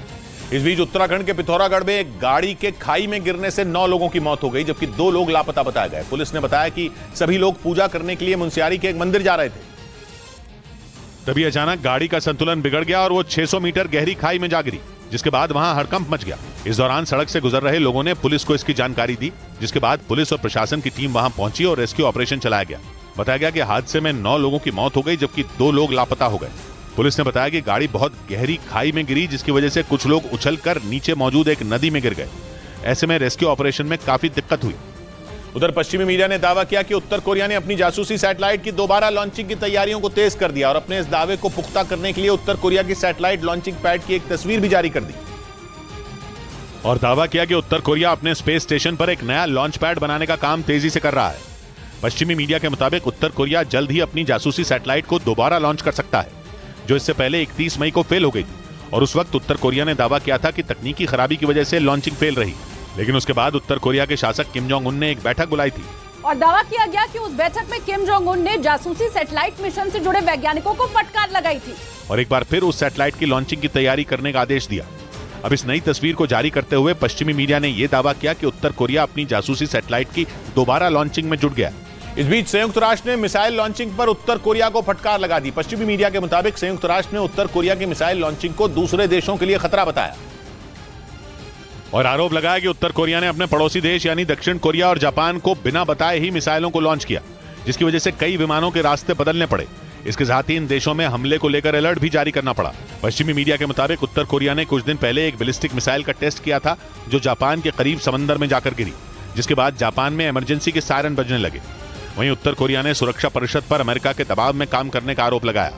Speaker 1: इस बीच उत्तराखंड के पिथौरागढ़ में एक गाड़ी के खाई में गिरने से 9 लोगों की मौत हो गई, जबकि 2 लोग लापता बताए गए। पुलिस ने बताया कि सभी लोग पूजा करने के लिए मुनस्यारी के एक मंदिर जा रहे थे, तभी अचानक गाड़ी का संतुलन बिगड़ गया और वो 600 मीटर गहरी खाई में जा गिरी, जिसके बाद वहां हड़कंप मच गया। इस दौरान सड़क से गुजर रहे लोगों ने पुलिस को इसकी जानकारी दी, जिसके बाद पुलिस और प्रशासन की टीम वहां पहुंची और रेस्क्यू ऑपरेशन चलाया गया। बताया गया कि हादसे में 9 लोगों की मौत हो गई, जबकि 2 लोग लापता हो गए। पुलिस ने बताया कि गाड़ी बहुत गहरी खाई में गिरी, जिसकी वजह से कुछ लोग उछलकर नीचे मौजूद एक नदी में गिर गए। ऐसे में रेस्क्यू ऑपरेशन में काफी दिक्कत हुई। उधर पश्चिमी मीडिया ने दावा किया कि उत्तर कोरिया ने अपनी जासूसी सैटेलाइट की दोबारा लॉन्चिंग की तैयारियों को तेज कर दिया और अपने इस दावे को पुख्ता करने के लिए उत्तर कोरिया की सैटेलाइट लॉन्चिंग पैड की एक तस्वीर भी जारी कर दी और दावा किया कि उत्तर कोरिया अपने स्पेस स्टेशन पर एक नया लॉन्च पैड बनाने का काम तेजी से कर रहा है। पश्चिमी मीडिया के मुताबिक उत्तर कोरिया जल्द ही अपनी जासूसी सैटेलाइट को दोबारा लॉन्च कर सकता है, जो इससे पहले 31 मई को फेल हो गई थी और उस वक्त उत्तर कोरिया ने दावा किया था कि तकनीकी खराबी की वजह से लॉन्चिंग फेल रही। लेकिन उसके बाद उत्तर कोरिया के शासक किम जोंग उन ने एक बैठक बुलाई थी
Speaker 9: और दावा किया गया कि उस बैठक में किम जोंग उन ने जासूसी सैटेलाइट मिशन से जुड़े वैज्ञानिकों को फटकार लगाई थी
Speaker 1: और एक बार फिर उस सैटेलाइट की लॉन्चिंग की तैयारी करने का आदेश दिया। अब इस नई तस्वीर को जारी करते हुए पश्चिमी मीडिया ने यह दावा किया कि उत्तर कोरिया अपनी जासूसी सैटेलाइट की दोबारा लॉन्चिंग में जुट गया। इस बीच संयुक्त राष्ट्र ने मिसाइल लॉन्चिंग पर उत्तर कोरिया को फटकार लगा दी। पश्चिमी मीडिया के मुताबिक संयुक्त राष्ट्र ने उत्तर कोरिया की मिसाइल लॉन्चिंग को दूसरे देशों के लिए खतरा बताया और आरोप लगाया कि उत्तर कोरिया ने अपने पड़ोसी देश यानी दक्षिण कोरिया और जापान को बिना बताए ही मिसाइलों को लॉन्च किया, जिसकी वजह से कई विमानों के रास्ते बदलने पड़े। इसके साथ ही इन देशों में हमले को लेकर अलर्ट भी जारी करना पड़ा। पश्चिमी मीडिया के मुताबिक उत्तर कोरिया ने कुछ दिन पहले एक बैलिस्टिक मिसाइल का टेस्ट किया था, जो जापान के करीब समंदर में जाकर गिरी, जिसके बाद जापान में इमरजेंसी के सायरन बजने लगे। वहीं उत्तर कोरिया ने सुरक्षा परिषद पर अमेरिका के दबाव में काम करने का आरोप लगाया।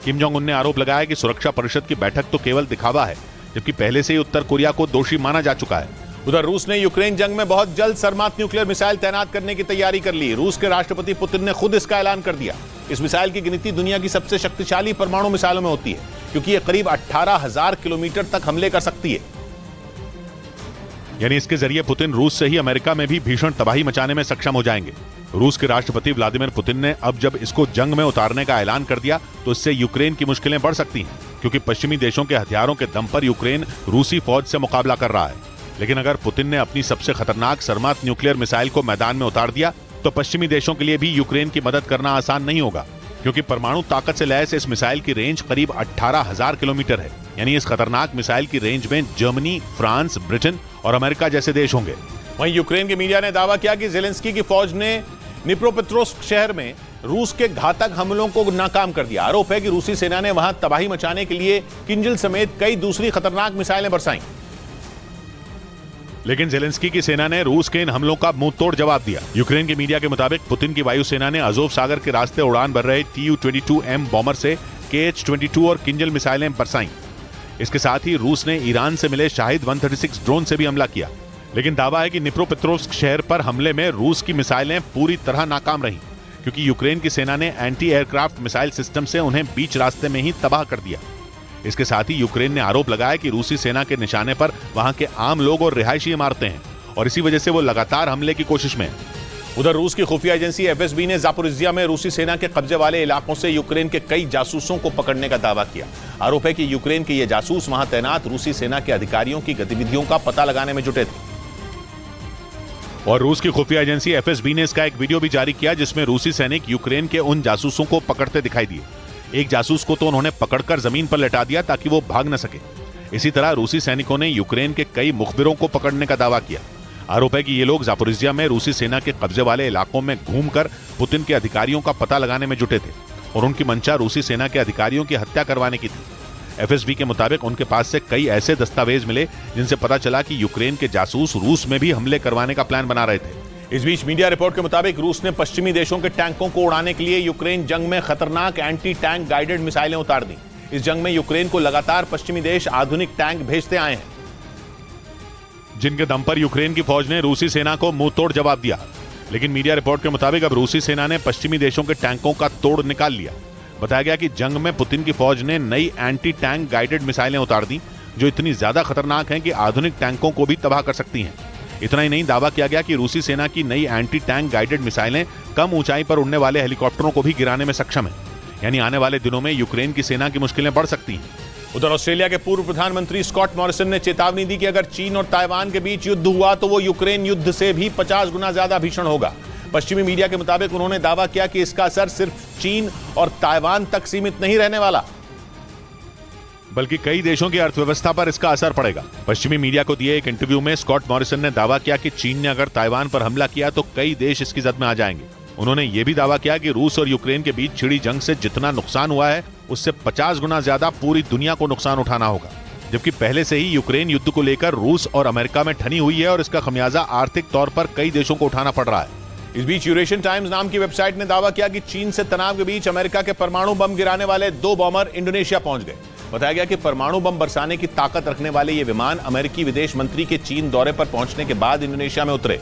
Speaker 1: किम जोंग उन ने आरोप लगाया कि सुरक्षा परिषद की बैठक तो केवल दिखावा है, जबकि पहले से ही उत्तर कोरिया को दोषी माना जा चुका है। उधर रूस ने यूक्रेन जंग में बहुत जल्द सरमात न्यूक्लियर मिसाइल तैनात करने की तैयारी कर ली। रूस के राष्ट्रपति पुतिन ने खुद इसका ऐलान कर दिया। इस मिसाइल की गिनती दुनिया की सबसे शक्तिशाली परमाणु मिसाइलों में होती है, क्योंकि यह करीब 18,000 किलोमीटर तक हमले कर सकती है। यानी इसके जरिए पुतिन रूस से ही अमेरिका में भी भीषण तबाही मचाने में सक्षम हो जाएंगे। रूस के राष्ट्रपति व्लादिमीर पुतिन ने अब जब इसको जंग में उतारने का ऐलान कर दिया तो इससे यूक्रेन की मुश्किलें बढ़ सकती हैं, क्योंकि पश्चिमी देशों के हथियारों के दम पर यूक्रेन रूसी फौज से मुकाबला कर रहा है। लेकिन अगर पुतिन ने अपनी सबसे खतरनाक सरमात न्यूक्लियर मिसाइल को मैदान में उतार दिया तो पश्चिमी देशों के लिए भी यूक्रेन की मदद करना आसान नहीं होगा, क्योंकि परमाणु ताकत से लैस इस मिसाइल की रेंज करीब 18,000 किलोमीटर है। यानी इस खतरनाक मिसाइल की रेंज में जर्मनी, फ्रांस, ब्रिटेन और अमेरिका जैसे देश होंगे। वहीं यूक्रेन के मीडिया ने दावा किया कि ज़ेलेंस्की की फौज ने निप्रोपेट्रोव्स्क शहर में रूस के घातक हमलों को नाकाम कर दिया। आरोप है कि रूसी सेना ने वहां तबाही मचाने के लिए किंजल समेत कई दूसरी खतरनाक मिसाइलें बरसाईं। लेकिन ज़ेलेंस्की की सेना ने रूस के इन हमलों का मुंह तोड़ जवाब दिया। यूक्रेन के मीडिया के मुताबिक पुतिन की वायुसेना ने अज़ोव सागर के रास्ते उड़ान भर रहे Tu-22M बॉम्बर से Kh-22 और किंजल मिसाइलें बरसाईं। इसके साथ ही रूस ने ईरान से मिले शाहिद 136 ड्रोन से भी हमला किया। लेकिन दावा है कि निप्रोपेट्रोव्स्क शहर पर हमले में रूस की मिसाइलें पूरी तरह नाकाम रहीं, क्योंकि यूक्रेन की सेना ने एंटी एयरक्राफ्ट मिसाइल सिस्टम से उन्हें बीच रास्ते में ही तबाह कर दिया। इसके साथ ही यूक्रेन ने आरोप लगाया कि रूसी सेना के निशाने पर वहां के आम लोग और रिहायशी इमारतें हैं और इसी वजह से वो लगातार हमले की कोशिश में है। उधर रूस की खुफिया एजेंसी FSB ने ज़ापोरिज्जिया में रूसी सेना के कब्जे वाले इलाकों से यूक्रेन के कई जासूसों को पकड़ने का दावा किया। आरोप है कि यूक्रेन के ये जासूस वहां तैनात रूसी सेना के अधिकारियों की गतिविधियों का पता लगाने में जुटे थे और रूस की खुफिया एजेंसी FSB ने इसका एक वीडियो भी जारी किया, जिसमें रूसी सैनिक यूक्रेन के उन जासूसों को पकड़ते दिखाई दिए। एक जासूस को तो उन्होंने पकड़कर जमीन पर लेटा दिया ताकि वो भाग न सके। इसी तरह रूसी सैनिकों ने यूक्रेन के कई मुखबिरों को पकड़ने का दावा किया। आरोप है कि ये लोग ज़ापोरिज्जिया में रूसी सेना के कब्जे वाले इलाकों में घूमकर पुतिन के अधिकारियों का पता लगाने में जुटे थे और उनकी मंशा रूसी सेना के अधिकारियों की हत्या करवाने की थी। FSB के मुताबिक उनके पास से कई ऐसे दस्तावेज मिले जिनसे पता चला कि यूक्रेन के जासूस रूस में भी हमले करवाने का प्लान बना रहे थे। इस बीच मीडिया रिपोर्ट के मुताबिक रूस ने पश्चिमी देशों के टैंकों को उड़ाने के लिए यूक्रेन जंग में खतरनाक एंटी टैंक गाइडेड मिसाइलें उतार दी। इस जंग में यूक्रेन को लगातार पश्चिमी देश आधुनिक टैंक भेजते आए हैं, जिनके दम पर यूक्रेन की फौज ने रूसी सेना को मुंह तोड़ जवाब दिया। लेकिन मीडिया रिपोर्ट के मुताबिक अब रूसी सेना ने पश्चिमी देशों के टैंकों का तोड़ निकाल लिया। बताया गया कि जंग में पुतिन की फौज ने नई एंटी टैंक गाइडेड मिसाइलें उतार दी, जो इतनी ज्यादा खतरनाक हैं कि आधुनिक टैंकों को भी तबाह कर सकती हैं। इतना ही नहीं, दावा किया गया कि रूसी सेना की नई एंटी टैंक गाइडेड मिसाइलें कम ऊंचाई पर उड़ने वाले हेलीकॉप्टरों को भी गिराने में सक्षम है। यानी आने वाले दिनों में यूक्रेन की सेना की मुश्किलें बढ़ सकती हैं। उधर ऑस्ट्रेलिया के पूर्व प्रधानमंत्री स्कॉट मॉरिसन ने चेतावनी दी कि अगर चीन और ताइवान के बीच युद्ध हुआ तो वो यूक्रेन युद्ध से भी 50 गुना ज्यादा भीषण होगा। पश्चिमी मीडिया के मुताबिक उन्होंने दावा किया कि इसका असर सिर्फ चीन और ताइवान तक सीमित नहीं रहने वाला, बल्कि कई देशों की अर्थव्यवस्था पर इसका असर पड़ेगा। पश्चिमी मीडिया को दिए एक इंटरव्यू में स्कॉट मॉरिसन ने दावा किया कि चीन ने अगर ताइवान पर हमला किया तो कई देश इसकी जद में आ जाएंगे। उन्होंने ये भी दावा किया कि रूस और यूक्रेन के बीच छिड़ी जंग से जितना नुकसान हुआ है उससे 50 गुना ज्यादा पूरी दुनिया को नुकसान उठाना होगा, जबकि पहले से ही यूक्रेन युद्ध को लेकर रूस और अमेरिका में ठनी हुई है और इसका खमियाजा आर्थिक तौर पर कई देशों को उठाना पड़ रहा है। इस बीच यूरेशियन टाइम्स नाम की वेबसाइट ने दावा किया कि चीन से तनाव के बीच अमेरिका के परमाणु बम गिराने वाले 2 बॉम्बर इंडोनेशिया पहुंच गए। बताया गया कि परमाणु बम बरसाने की ताकत रखने वाले ये विमान अमेरिकी विदेश मंत्री के चीन दौरे पर पहुंचने के बाद इंडोनेशिया में उतरे,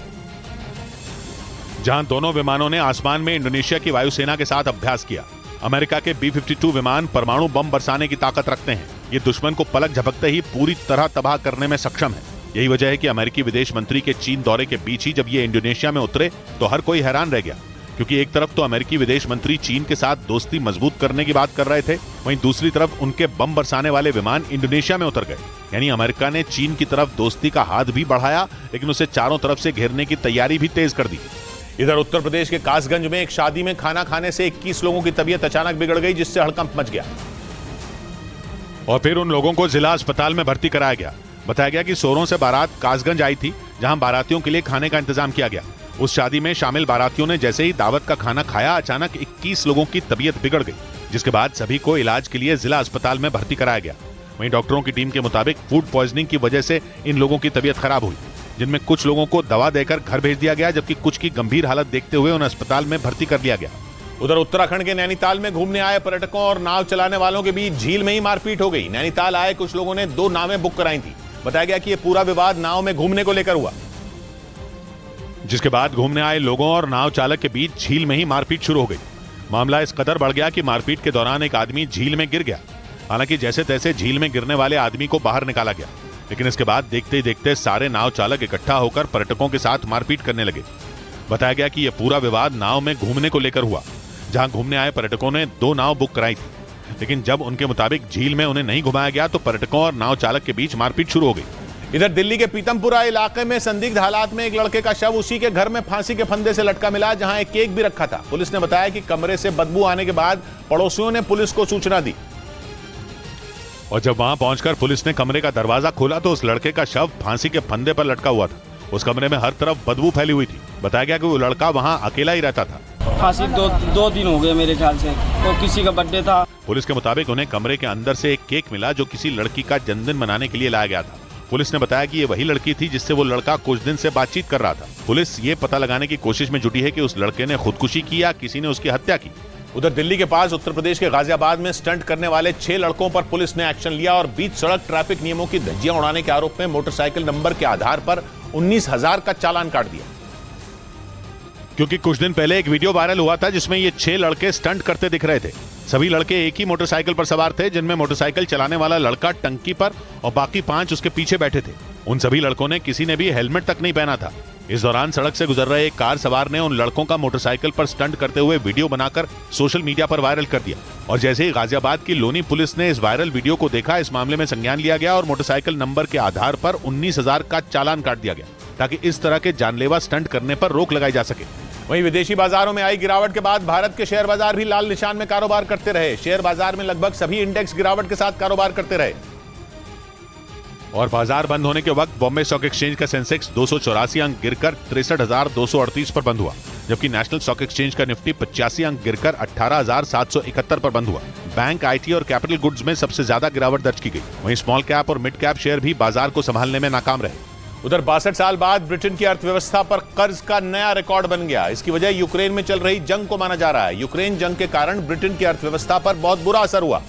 Speaker 1: जहां दोनों विमानों ने आसमान में इंडोनेशिया की वायुसेना के साथ अभ्यास किया। अमेरिका के B-52 विमान परमाणु बम बरसाने की ताकत रखते हैं। ये दुश्मन को पलक झपकते ही पूरी तरह तबाह करने में सक्षम है। यही वजह है कि अमेरिकी विदेश मंत्री के चीन दौरे के बीच ही जब ये इंडोनेशिया में उतरे तो हर कोई हैरान रह गया, क्योंकि एक तरफ तो अमेरिकी विदेश मंत्री चीन के साथ दोस्ती मजबूत करने की बात कर रहे थे, वहीं दूसरी तरफ उनके बम बरसाने वाले विमान इंडोनेशिया में उतर गए। यानी अमेरिका ने चीन की तरफ दोस्ती का हाथ भी बढ़ाया, लेकिन उसे चारों तरफ से घेरने की तैयारी भी तेज कर दी। इधर उत्तर प्रदेश के कासगंज में एक शादी में खाना खाने से 21 लोगों की तबीयत अचानक बिगड़ गई, जिससे हड़कंप मच गया और फिर उन लोगों को जिला अस्पताल में भर्ती कराया गया। बताया गया कि सोरों से बारात कासगंज आई थी, जहां बारातियों के लिए खाने का इंतजाम किया गया। उस शादी में शामिल बारातियों ने जैसे ही दावत का खाना खाया, अचानक 21 लोगों की तबीयत बिगड़ गई, जिसके बाद सभी को इलाज के लिए जिला अस्पताल में भर्ती कराया गया। वहीं डॉक्टरों की टीम के मुताबिक फूड पॉइजनिंग की वजह से इन लोगों की तबीयत खराब हुई, जिनमें कुछ लोगों को दवा देकर घर भेज दिया गया, जबकि कुछ की गंभीर हालत देखते हुए उन्हें अस्पताल में भर्ती कर लिया गया। उधर उत्तराखंड के नैनीताल में घूमने आए पर्यटकों और नाव चलाने वालों के बीच झील में ही मारपीट हो गई। नैनीताल आए कुछ लोगों ने 2 नावें बुक कराई थी। बताया गया कि यह पूरा विवाद नाव में घूमने को लेकर हुआ, जिसके बाद घूमने आए लोगों और नाव चालक के बीच झील में ही मारपीट शुरू हो गई। मामला इस कदर बढ़ गया कि मारपीट के दौरान एक आदमी झील में गिर गया। हालांकि जैसे तैसे झील में गिरने वाले आदमी को बाहर निकाला गया, लेकिन इसके बाद देखते ही देखते सारे नाव चालक इकट्ठा होकर पर्यटकों के साथ मारपीट करने लगे। बताया गया कि यह पूरा विवाद नाव में घूमने को लेकर हुआ, जहां घूमने आए पर्यटकों ने 2 नाव बुक कराई थी, लेकिन जब उनके मुताबिक झील में उन्हें नहीं घुमाया गया तो पर्यटकों और नाव चालक के बीच मारपीट शुरू हो गई। इधर दिल्ली के पीतमपुरा इलाके में संदिग्ध हालात में एक लड़के का शव उसी के घर में फांसी के फंदे से लटका मिला, जहां एक केक भी रखा था। पुलिस ने बताया कि कमरे से बदबू आने के बाद पड़ोसियों ने पुलिस को सूचना दी और जब वहां पहुंचकर पुलिस ने कमरे का दरवाजा खोला तो उस लड़के का शव फांसी के फंदे पर लटका हुआ था। उस कमरे में हर तरफ बदबू फैली हुई थी। बताया गया कि वो लड़का वहां अकेला ही रहता था।
Speaker 13: फांसी दो दिन हो गए मेरे ख्याल से, तो किसी का बर्थडे था।
Speaker 1: पुलिस के मुताबिक उन्हें कमरे के अंदर से एक केक मिला जो किसी लड़की का जन्मदिन मनाने के लिए लाया गया था। पुलिस ने बताया कि ये वही लड़की थी जिससे वो लड़का कुछ दिन से बातचीत कर रहा था। पुलिस ये पता लगाने की कोशिश में जुटी है कि उस लड़के ने खुदकुशी की या किसी ने उसकी हत्या की। उधर दिल्ली के पास उत्तर प्रदेश के गाजियाबाद में स्टंट करने वाले 6 लड़कों पर पुलिस ने एक्शन लिया और बीच सड़क ट्रैफिक नियमों की धज्जियां उड़ाने के आरोप में मोटरसाइकिल नंबर के आधार पर 19,000 का चालान काट दिया। क्योंकि कुछ दिन पहले एक वीडियो वायरल हुआ था जिसमें ये 6 लड़के स्टंट करते दिख रहे थे। सभी लड़के एक ही मोटरसाइकिल पर सवार थे, जिनमें मोटरसाइकिल चलाने वाला लड़का टंकी पर और बाकी 5 उसके पीछे बैठे थे। उन सभी लड़कों ने किसी ने भी हेलमेट तक नहीं पहना था। इस दौरान सड़क से गुजर रहे एक कार सवार ने उन लड़कों का मोटरसाइकिल पर स्टंट करते हुए वीडियो बनाकर सोशल मीडिया पर वायरल कर दिया और जैसे ही गाजियाबाद की लोनी पुलिस ने इस वायरल वीडियो को देखा, इस मामले में संज्ञान लिया गया और मोटरसाइकिल नंबर के आधार पर 19,000 का चालान काट दिया गया, ताकि इस तरह के जानलेवा स्टंट करने पर रोक लगाई जा सके। वहीं विदेशी बाजारों में आई गिरावट के बाद भारत के शेयर बाजार भी लाल निशान में कारोबार करते रहे। शेयर बाजार में लगभग सभी इंडेक्स गिरावट के साथ कारोबार करते रहे और बाजार बंद होने के वक्त बॉम्बे स्टॉक एक्सचेंज का सेंसेक्स 284 अंक गिरकर 63,238 पर बंद हुआ, जबकि नेशनल स्टॉक एक्सचेंज का निफ्टी 85 अंक गिरकर 18,771 पर बंद हुआ। बैंक, आईटी और कैपिटल गुड्स में सबसे ज्यादा गिरावट दर्ज की गई। वहीं स्मॉल कैप और मिड कैप शेयर भी बाजार को संभालने में नाकाम रहे। उधर 62 साल बाद ब्रिटेन की अर्थव्यवस्था पर कर्ज का नया रिकॉर्ड बन गया। इसकी वजह यूक्रेन में चल रही जंग को माना जा रहा है। यूक्रेन जंग के कारण ब्रिटेन की अर्थव्यवस्था पर बहुत बुरा असर हुआ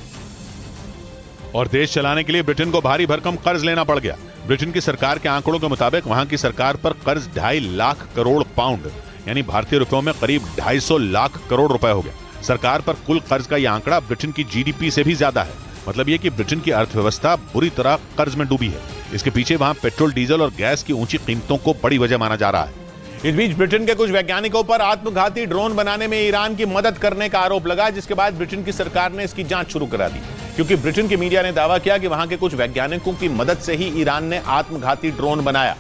Speaker 1: और देश चलाने के लिए ब्रिटेन को भारी भरकम कर्ज लेना पड़ गया। ब्रिटेन की सरकार के आंकड़ों के मुताबिक वहां की सरकार पर कर्ज 2.5 लाख करोड़ पाउंड यानी भारतीय रुपयों में करीब 250 लाख करोड़ रुपए हो गया। सरकार पर कुल कर्ज का यह आंकड़ा ब्रिटेन की जीडीपी से भी ज्यादा है। मतलब ये कि ब्रिटेन की अर्थव्यवस्था बुरी तरह कर्ज में डूबी है। इसके पीछे वहां पेट्रोल, डीजल और गैस की ऊंची कीमतों को बड़ी वजह माना जा रहा है। इस बीच ब्रिटेन के कुछ वैज्ञानिकों पर आत्मघाती ड्रोन बनाने में ईरान की मदद करने का आरोप लगा, जिसके बाद ब्रिटेन की सरकार ने इसकी जांच शुरू करा दी, क्योंकि ब्रिटेन की मीडिया ने दावा किया कि वहां के कुछ वैज्ञानिकों की मदद से ही ईरान ने आत्मघाती ड्रोन बनाया,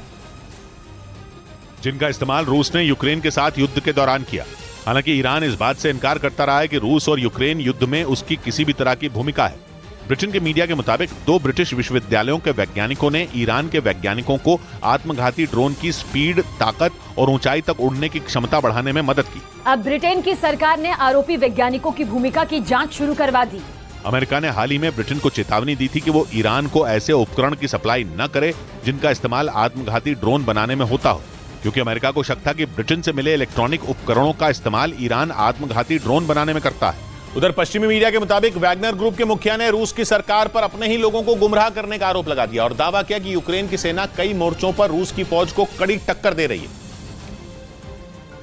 Speaker 1: जिनका इस्तेमाल रूस ने यूक्रेन के साथ युद्ध के दौरान किया। हालांकि ईरान इस बात से इनकार करता रहा है कि रूस और यूक्रेन युद्ध में उसकी किसी भी तरह की भूमिका है। ब्रिटेन के मीडिया के मुताबिक 2 ब्रिटिश विश्वविद्यालयों के वैज्ञानिकों ने ईरान के वैज्ञानिकों को आत्मघाती ड्रोन की स्पीड, ताकत और ऊंचाई तक उड़ने की क्षमता बढ़ाने में मदद की।
Speaker 6: अब ब्रिटेन की सरकार ने आरोपी वैज्ञानिकों की भूमिका की जांच शुरू करवा दी।
Speaker 1: अमेरिका ने हाल ही में ब्रिटेन को चेतावनी दी थी कि वो ईरान को ऐसे उपकरण की सप्लाई न करे जिनका इस्तेमाल आत्मघाती ड्रोन बनाने में होता हो, क्योंकि अमेरिका को शक था कि ब्रिटेन से मिले इलेक्ट्रॉनिक उपकरणों का इस्तेमाल ईरान आत्मघाती ड्रोन बनाने में करता है। उधर पश्चिमी मीडिया के मुताबिक वैगनर ग्रुप के मुखिया ने रूस की सरकार पर अपने ही लोगों को गुमराह करने का आरोप लगा दिया और दावा किया कि यूक्रेन की सेना कई मोर्चों पर रूस की फौज को कड़ी टक्कर दे रही है।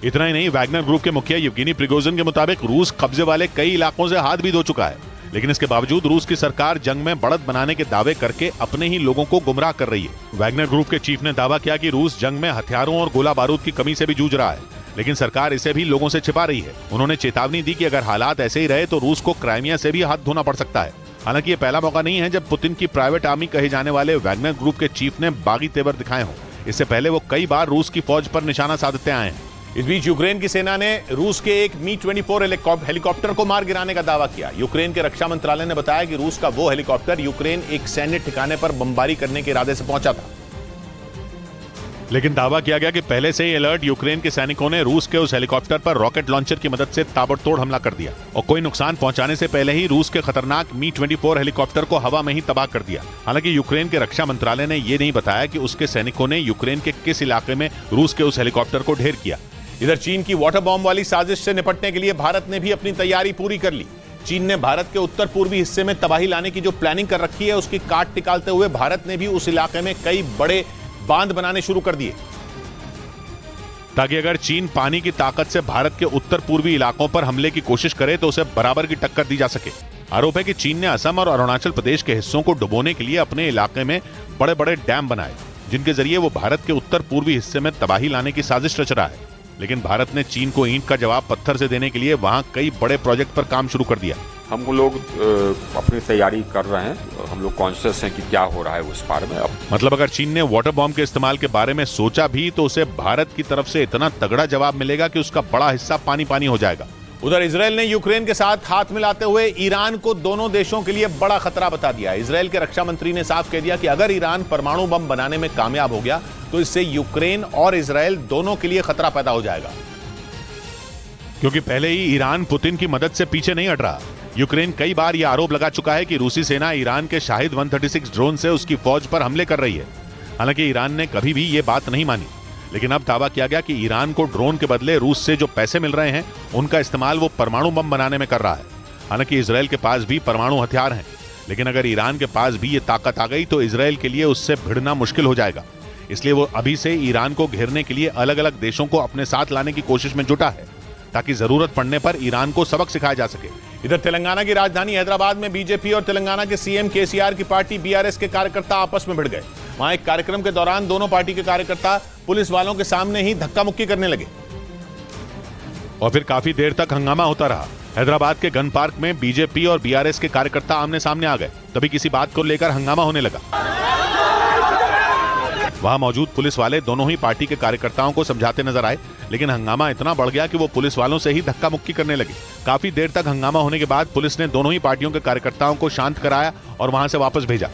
Speaker 1: इतना ही नहीं, वैगनर ग्रुप के मुखिया येवगेनी प्रिगोजिन के मुताबिक रूस कब्जे वाले कई इलाकों से हाथ भी धो चुका है, लेकिन इसके बावजूद रूस की सरकार जंग में बढ़त बनाने के दावे करके अपने ही लोगों को गुमराह कर रही है। वैगनर ग्रुप के चीफ ने दावा किया कि रूस जंग में हथियारों और गोला बारूद की कमी से भी जूझ रहा है, लेकिन सरकार इसे भी लोगों से छिपा रही है। उन्होंने चेतावनी दी कि अगर हालात ऐसे ही रहे तो रूस को क्राइमिया से भी हाथ धोना पड़ सकता है। हालांकि ये पहला मौका नहीं है जब पुतिन की प्राइवेट आर्मी कहे जाने वाले वैगनर ग्रुप के चीफ ने बागी तेवर दिखाए हों। इससे पहले वो कई बार रूस की फौज पर निशाना साधते आए हैं। इस बीच यूक्रेन की सेना ने रूस के एक Mi-24 हेलीकॉप्टर को मार गिराने का दावा किया। यूक्रेन के रक्षा मंत्रालय ने बताया कि रूस का वो हेलीकॉप्टर यूक्रेन एक सैन्य ठिकाने पर बमबारी करने के इरादे से पहुंचा था, लेकिन दावा किया गया कि पहले से ही अलर्ट यूक्रेन के सैनिकों ने रूस के उस हेलीकॉप्टर पर रॉकेट लॉन्चर की मदद से ताबड़तोड़ हमला कर दिया और कोई नुकसान पहुंचाने से पहले ही रूस के खतरनाक Mi-24 हेलीकॉप्टर को हवा में ही तबाह कर दिया। हालांकि यूक्रेन के रक्षा मंत्रालय ने यह नहीं बताया कि उसके सैनिकों ने यूक्रेन के किस इलाके में रूस के उस हेलीकॉप्टर को ढेर किया। इधर चीन की वाटर बॉम्ब वाली साजिश से निपटने के लिए भारत ने भी अपनी तैयारी पूरी कर ली। चीन ने भारत के उत्तर पूर्वी हिस्से में तबाही लाने की जो प्लानिंग कर रखी है उसकी काट निकालते हुए भारत ने भी उस इलाके में कई बड़े बांध बनाने शुरू कर दिए, ताकि अगर चीन पानी की ताकत से भारत के उत्तर पूर्वी इलाकों पर हमले की कोशिश करे तो उसे बराबर की टक्कर दी जा सके। आरोप है कि चीन ने असम और अरुणाचल प्रदेश के हिस्सों को डुबोने के लिए अपने इलाके में बड़े बड़े डैम बनाए, जिनके जरिए वो भारत के उत्तर पूर्वी हिस्से में तबाही लाने की साजिश रच रहा है। लेकिन भारत ने चीन को ईंट का जवाब पत्थर से देने के लिए वहां कई बड़े प्रोजेक्ट पर काम शुरू कर दिया।
Speaker 14: हम लोग अपनी तैयारी कर रहे हैं, हम लोग कॉन्शियस हैं कि क्या हो रहा है उस बारे में।
Speaker 1: मतलब अगर चीन ने वाटर बॉम्ब के इस्तेमाल के बारे में सोचा भी तो उसे भारत की तरफ से इतना तगड़ा जवाब मिलेगा कि उसका बड़ा हिस्सा पानी पानी हो जाएगा। उधर इजरायल ने यूक्रेन के साथ हाथ मिलाते हुए ईरान को दोनों देशों के लिए बड़ा खतरा बता दिया। इजरायल के रक्षा मंत्री ने साफ कह दिया कि अगर ईरान परमाणु बम बनाने में कामयाब हो गया तो इससे यूक्रेन और इजरायल दोनों के लिए खतरा पैदा हो जाएगा, क्योंकि पहले ही ईरान पुतिन की मदद से पीछे नहीं हट रहा। यूक्रेन कई बार यह आरोप लगा चुका है कि रूसी सेना ईरान के शाहिद 136 ड्रोन से उसकी फौज पर हमले कर रही है। हालांकि ईरान ने कभी भी ये बात नहीं मानी, लेकिन अब दावा किया गया कि ईरान को ड्रोन के बदले रूस से जो पैसे मिल रहे हैं उनका इस्तेमाल वो परमाणु बम बनाने में कर रहा है। हालांकि इजरायल के पास भी परमाणु हथियार हैं, लेकिन अगर ईरान के पास भी ये ताकत आ गई तो इजरायल के लिए उससे भिड़ना मुश्किल हो जाएगा। इसलिए वो अभी से ईरान को घेरने के लिए अलग अलग देशों को अपने साथ लाने की कोशिश में जुटा है, ताकि जरूरत पड़ने पर ईरान को सबक सिखाया जा सके। इधर तेलंगाना की राजधानी हैदराबाद में बीजेपी और तेलंगाना के सीएम केसीआर की पार्टी बीआरएस के कार्यकर्ता आपस में भिड़ गए। वहां एक कार्यक्रम के दौरान दोनों पार्टी के कार्यकर्ता पुलिस वालों के सामने ही धक्का मुक्की करने लगे और फिर काफी देर तक हंगामा होता रहा। हैदराबाद के गन पार्क में बीजेपी और बीआरएस के कार्यकर्ता आमने सामने आ गए। तभी किसी बात को लेकर हंगामा होने लगा। वहां मौजूद पुलिस वाले दोनों ही पार्टी के कार्यकर्ताओं को समझाते नजर आए, लेकिन हंगामा इतना बढ़ गया कि वो पुलिस वालों से ही धक्का मुक्की करने लगे। काफी देर तक हंगामा होने के बाद पुलिस ने दोनों ही पार्टियों के कार्यकर्ताओं को शांत कराया और वहां से वापस भेजा।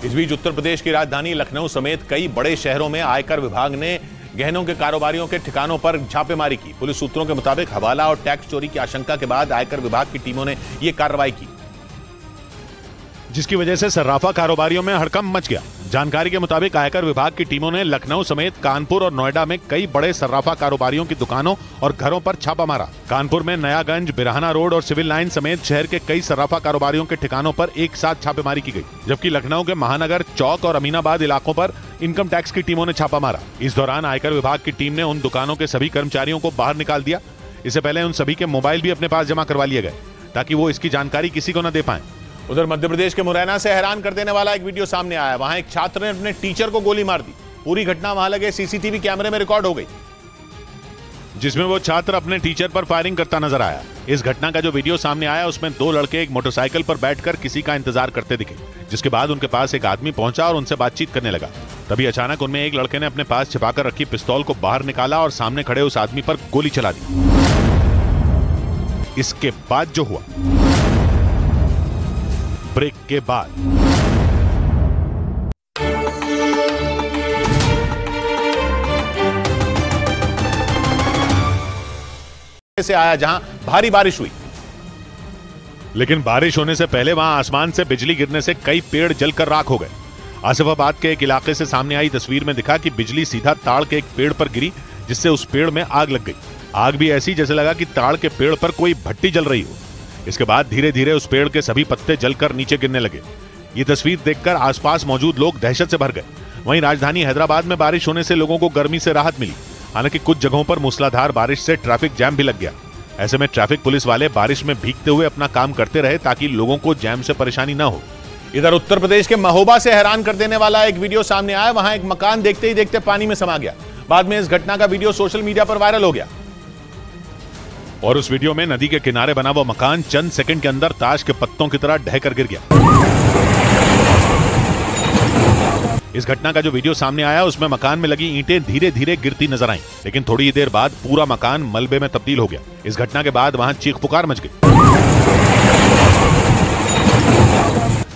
Speaker 1: इस बीच उत्तर प्रदेश की राजधानी लखनऊ समेत कई बड़े शहरों में आयकर विभाग ने गहनों के कारोबारियों के ठिकानों पर छापेमारी की। पुलिस सूत्रों के मुताबिक हवाला और टैक्स चोरी की आशंका के बाद आयकर विभाग की टीमों ने यह कार्रवाई की, जिसकी वजह से सर्राफा कारोबारियों में हड़कंप मच गया। जानकारी के मुताबिक आयकर विभाग की टीमों ने लखनऊ समेत कानपुर और नोएडा में कई बड़े सर्राफा कारोबारियों की दुकानों और घरों पर छापा मारा। कानपुर में नयागंज, बिरहाना रोड और सिविल लाइन समेत शहर के कई सर्राफा कारोबारियों के ठिकानों पर एक साथ छापेमारी की गई, जबकि लखनऊ के महानगर, चौक और अमीनाबाद इलाकों पर इनकम टैक्स की टीमों ने छापा मारा। इस दौरान आयकर विभाग की टीम ने उन दुकानों के सभी कर्मचारियों को बाहर निकाल दिया। इससे पहले उन सभी के मोबाइल भी अपने पास जमा करवा लिए गए, ताकि वो इसकी जानकारी किसी को न दे पाए। उधर मध्य प्रदेश के मुरैना से हैरान कर देने वाला एक वीडियो सामने आया। वहां एक छात्र ने अपने टीचर को गोली मार दी। पूरी घटना वहां लगे सीसीटीवी कैमरे में रिकॉर्ड हो गई, जिसमें वो छात्र अपने टीचर पर फायरिंग करता नजर आया। इस घटना का जो वीडियो सामने आया उसमें दो लड़के एक मोटरसाइकिल पर बैठकर किसी का इंतजार करते दिखे, जिसके बाद उनके पास एक आदमी पहुंचा और उनसे बातचीत करने लगा। तभी अचानक उनमें एक लड़के ने अपने पास छिपाकर रखी पिस्तौल को बाहर निकाला और सामने खड़े उस आदमी पर गोली चला दी। इसके बाद जो हुआ ब्रेक के बाद। से आया जहां भारी बारिश हुई, लेकिन बारिश होने से पहले वहां आसमान से बिजली गिरने से कई पेड़ जलकर राख हो गए। आसिफाबाद के एक इलाके से सामने आई तस्वीर में दिखा कि बिजली सीधा ताड़ के एक पेड़ पर गिरी, जिससे उस पेड़ में आग लग गई। आग भी ऐसी जैसे लगा कि ताड़ के पेड़ पर कोई भट्टी जल रही हो। इसके बाद धीरे धीरे उस पेड़ के सभी पत्ते जलकर नीचे गिरने लगे। ये तस्वीर देखकर आसपास मौजूद लोग दहशत से भर गए। वहीं राजधानी हैदराबाद में बारिश होने से लोगों को गर्मी से राहत मिली। हालांकि कुछ जगहों पर मूसलाधार बारिश से ट्रैफिक जैम भी लग गया। ऐसे में ट्रैफिक पुलिस वाले बारिश में भीगते हुए अपना काम करते रहे ताकि लोगों को जैम से परेशानी न हो। इधर उत्तर प्रदेश के महोबा से हैरान कर देने वाला एक वीडियो सामने आया। वहां एक मकान देखते ही देखते पानी में समा गया। बाद में इस घटना का वीडियो सोशल मीडिया पर वायरल हो गया और उस वीडियो में नदी के किनारे बना वो मकान चंद सेकंड के अंदर ताश के पत्तों की तरह ढहकर गिर गया। इस घटना का जो वीडियो सामने आया उसमें मकान में लगी ईंटें धीरे धीरे गिरती नजर आईं, लेकिन थोड़ी देर बाद पूरा मकान मलबे में तब्दील हो गया। इस घटना के बाद वहां चीख पुकार मच गई।